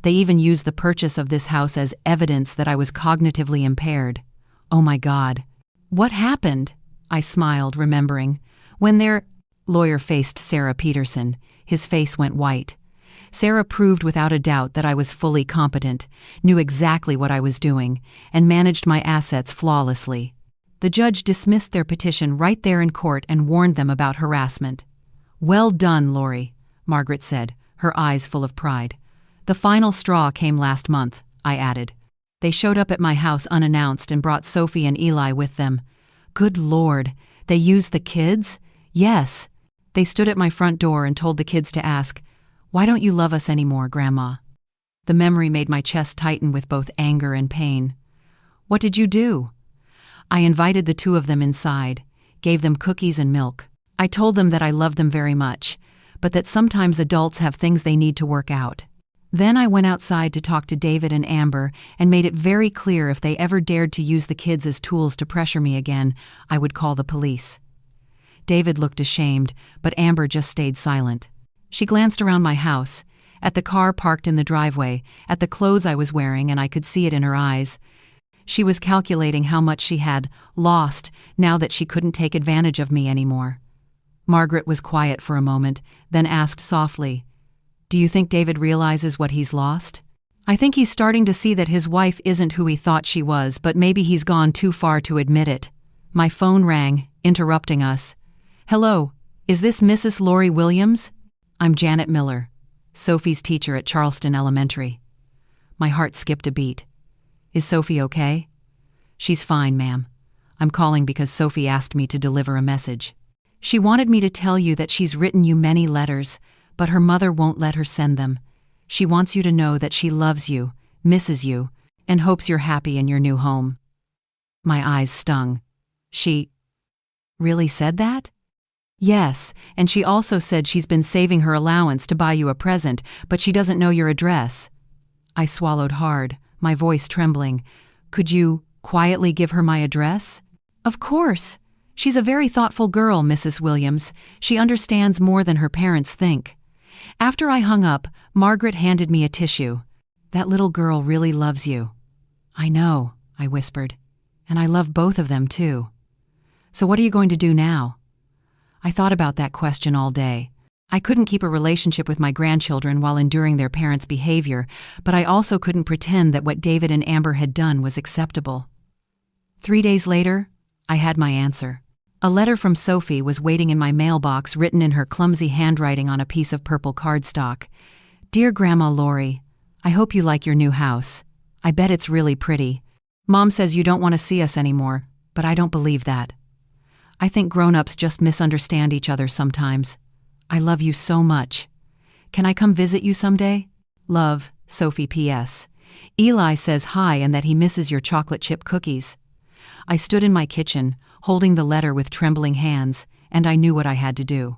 They even used the purchase of this house as evidence that I was cognitively impaired." "Oh my God. What happened?" I smiled, remembering. "When their lawyer faced Sarah Peterson, his face went white. Sarah proved without a doubt that I was fully competent, knew exactly what I was doing, and managed my assets flawlessly. The judge dismissed their petition right there in court and warned them about harassment." "Well done, Lori," Margaret said, her eyes full of pride. "The final straw came last month," I added. "They showed up at my house unannounced and brought Sophie and Eli with them." "Good Lord, they used the kids?" "Yes. They stood at my front door and told the kids to ask, 'Why don't you love us anymore, Grandma?'" The memory made my chest tighten with both anger and pain. "What did you do?" "I invited the two of them inside, gave them cookies and milk. I told them that I loved them very much, but that sometimes adults have things they need to work out. Then I went outside to talk to David and Amber and made it very clear if they ever dared to use the kids as tools to pressure me again, I would call the police." David looked ashamed, but Amber just stayed silent. She glanced around my house, at the car parked in the driveway, at the clothes I was wearing, and I could see it in her eyes. She was calculating how much she had lost now that she couldn't take advantage of me anymore. Margaret was quiet for a moment, then asked softly, "Do you think David realizes what he's lost?" "I think he's starting to see that his wife isn't who he thought she was, but maybe he's gone too far to admit it." My phone rang, interrupting us. "Hello, is this Mrs. Lori Williams?" "I'm Janet Miller, Sophie's teacher at Charleston Elementary." My heart skipped a beat. "Is Sophie okay?" "She's fine, ma'am. I'm calling because Sophie asked me to deliver a message. She wanted me to tell you that she's written you many letters, but her mother won't let her send them. She wants you to know that she loves you, misses you, and hopes you're happy in your new home." My eyes stung. "She really said that?" "Yes, and she also said she's been saving her allowance to buy you a present, but she doesn't know your address." I swallowed hard, my voice trembling. "Could you quietly give her my address?" "Of course. She's a very thoughtful girl, Mrs. Williams. She understands more than her parents think." After I hung up, Margaret handed me a tissue. "That little girl really loves you." "I know," I whispered. "And I love both of them, too." "So what are you going to do now?" I thought about that question all day. I couldn't keep a relationship with my grandchildren while enduring their parents' behavior, but I also couldn't pretend that what David and Amber had done was acceptable. 3 days later, I had my answer. A letter from Sophie was waiting in my mailbox, written in her clumsy handwriting on a piece of purple cardstock. Dear Grandma Lori, I hope you like your new house. I bet it's really pretty. Mom says you don't want to see us anymore, but I don't believe that. I think grown-ups just misunderstand each other sometimes. I love you so much. Can I come visit you someday? Love, Sophie P.S. Eli says hi and that he misses your chocolate chip cookies. I stood in my kitchen, holding the letter with trembling hands, and I knew what I had to do.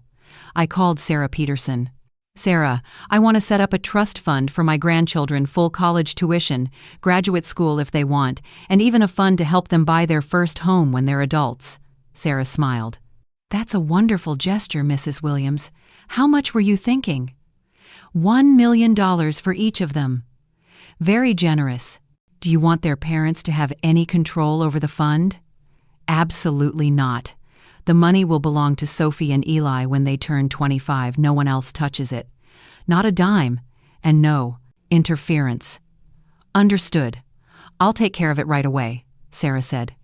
I called Sarah Peterson. Sarah, I want to set up a trust fund for my grandchildren, full college tuition, graduate school if they want, and even a fund to help them buy their first home when they're adults. Sarah smiled. That's a wonderful gesture, Mrs. Williams. How much were you thinking? $1 million for each of them. Very generous. Do you want their parents to have any control over the fund? Absolutely not. The money will belong to Sophie and Eli when they turn 25. No one else touches it. Not a dime. And no interference. Understood. I'll take care of it right away, Sarah said.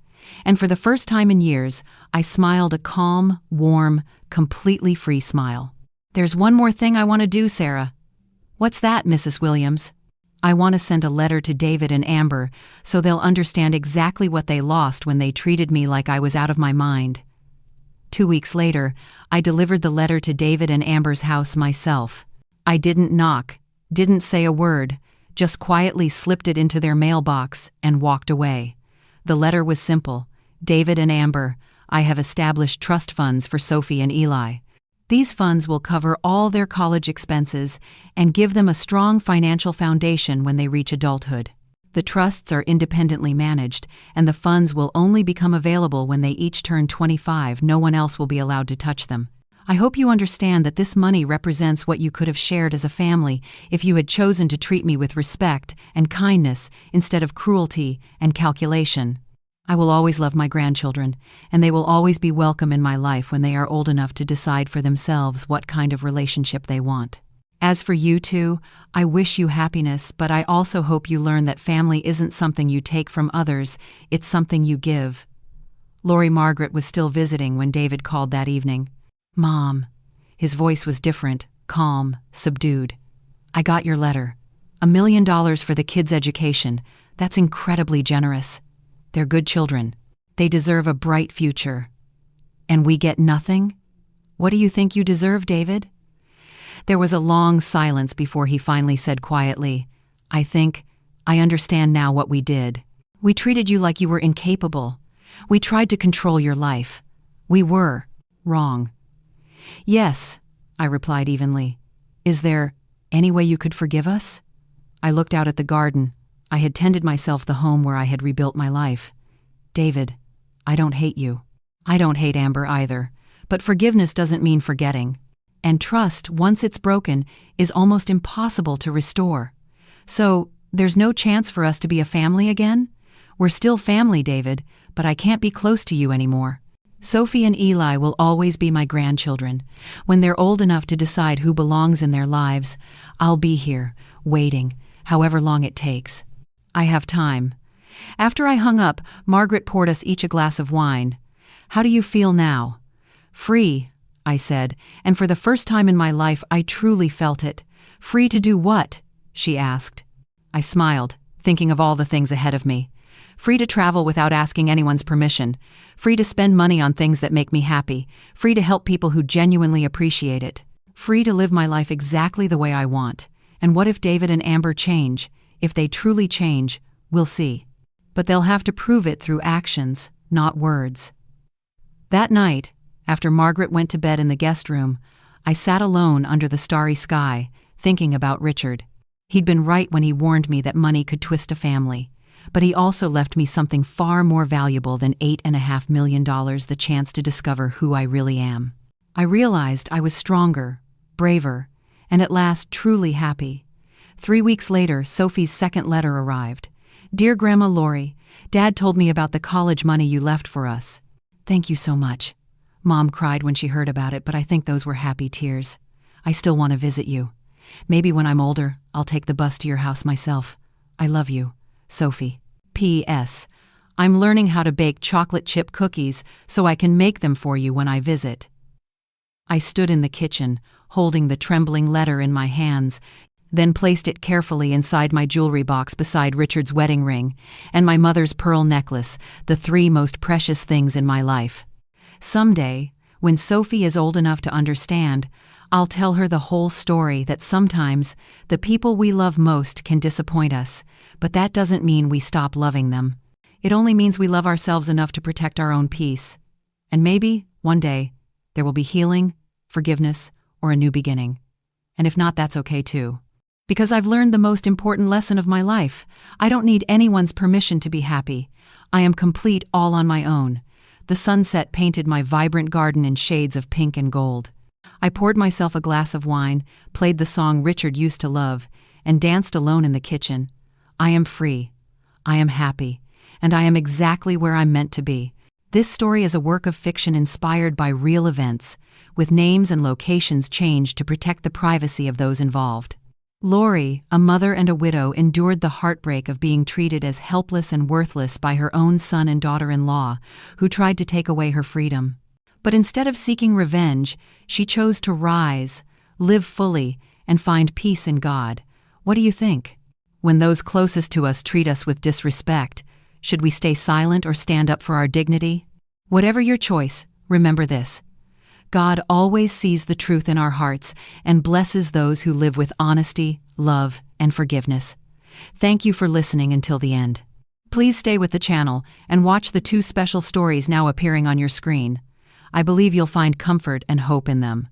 And for the first time in years, I smiled a calm, warm, completely free smile. There's one more thing I want to do, Sarah. What's that, Mrs. Williams? I want to send a letter to David and Amber so they'll understand exactly what they lost when they treated me like I was out of my mind. 2 weeks later, I delivered the letter to David and Amber's house myself. I didn't knock, didn't say a word, just quietly slipped it into their mailbox and walked away. The letter was simple. David and Amber, I have established trust funds for Sophie and Eli. These funds will cover all their college expenses and give them a strong financial foundation when they reach adulthood. The trusts are independently managed, and the funds will only become available when they each turn 25. No one else will be allowed to touch them. I hope you understand that this money represents what you could have shared as a family if you had chosen to treat me with respect and kindness instead of cruelty and calculation. I will always love my grandchildren, and they will always be welcome in my life when they are old enough to decide for themselves what kind of relationship they want. As for you two, I wish you happiness, but I also hope you learn that family isn't something you take from others, it's something you give. Lori Margaret was still visiting when David called that evening. Mom. His voice was different, calm, subdued. I got your letter. $1 million for the kids' education. That's incredibly generous. They're good children. They deserve a bright future. And we get nothing? What do you think you deserve, David? There was a long silence before he finally said quietly, I understand now what we did. We treated you like you were incapable. We tried to control your life. We were wrong. Yes, I replied evenly. Is there any way you could forgive us? I looked out at the garden. I had tended myself the home where I had rebuilt my life. David, I don't hate you. I don't hate Amber either. But forgiveness doesn't mean forgetting. And trust, once it's broken, is almost impossible to restore. So, there's no chance for us to be a family again? We're still family, David, but I can't be close to you anymore. Sophie and Eli will always be my grandchildren. When they're old enough to decide who belongs in their lives, I'll be here, waiting, however long it takes. I have time. After I hung up, Margaret poured us each a glass of wine. How do you feel now? Free, I said, and for the first time in my life I truly felt it. Free to do what? She asked. I smiled, thinking of all the things ahead of me. Free to travel without asking anyone's permission. Free to spend money on things that make me happy. Free to help people who genuinely appreciate it. Free to live my life exactly the way I want. And what if David and Amber change? If they truly change, we'll see. But they'll have to prove it through actions, not words. That night, after Margaret went to bed in the guest room, I sat alone under the starry sky, thinking about Richard. He'd been right when he warned me that money could twist a family. But he also left me something far more valuable than $8.5 million, the chance to discover who I really am. I realized I was stronger, braver, and at last truly happy. 3 weeks later, Sophie's second letter arrived. Dear Grandma Lori, Dad told me about the college money you left for us. Thank you so much. Mom cried when she heard about it, but I think those were happy tears. I still want to visit you. Maybe when I'm older, I'll take the bus to your house myself. I love you, Sophie. P.S. I'm learning how to bake chocolate chip cookies so I can make them for you when I visit. I stood in the kitchen, holding the trembling letter in my hands, then placed it carefully inside my jewelry box beside Richard's wedding ring and my mother's pearl necklace, the 3 most precious things in my life. Someday, when Sophie is old enough to understand, I'll tell her the whole story that sometimes the people we love most can disappoint us, but that doesn't mean we stop loving them. It only means we love ourselves enough to protect our own peace. And maybe, one day, there will be healing, forgiveness, or a new beginning. And if not, that's okay too. Because I've learned the most important lesson of my life. I don't need anyone's permission to be happy. I am complete all on my own. The sunset painted my vibrant garden in shades of pink and gold. I poured myself a glass of wine, played the song Richard used to love, and danced alone in the kitchen. I am free. I am happy. And I am exactly where I'm meant to be. This story is a work of fiction inspired by real events, with names and locations changed to protect the privacy of those involved. Lori, a mother and a widow, endured the heartbreak of being treated as helpless and worthless by her own son and daughter-in-law, who tried to take away her freedom. But instead of seeking revenge, she chose to rise, live fully, and find peace in God. What do you think? When those closest to us treat us with disrespect, should we stay silent or stand up for our dignity? Whatever your choice, remember this: God always sees the truth in our hearts and blesses those who live with honesty, love, and forgiveness. Thank you for listening until the end. Please stay with the channel and watch the 2 special stories now appearing on your screen. I believe you'll find comfort and hope in them.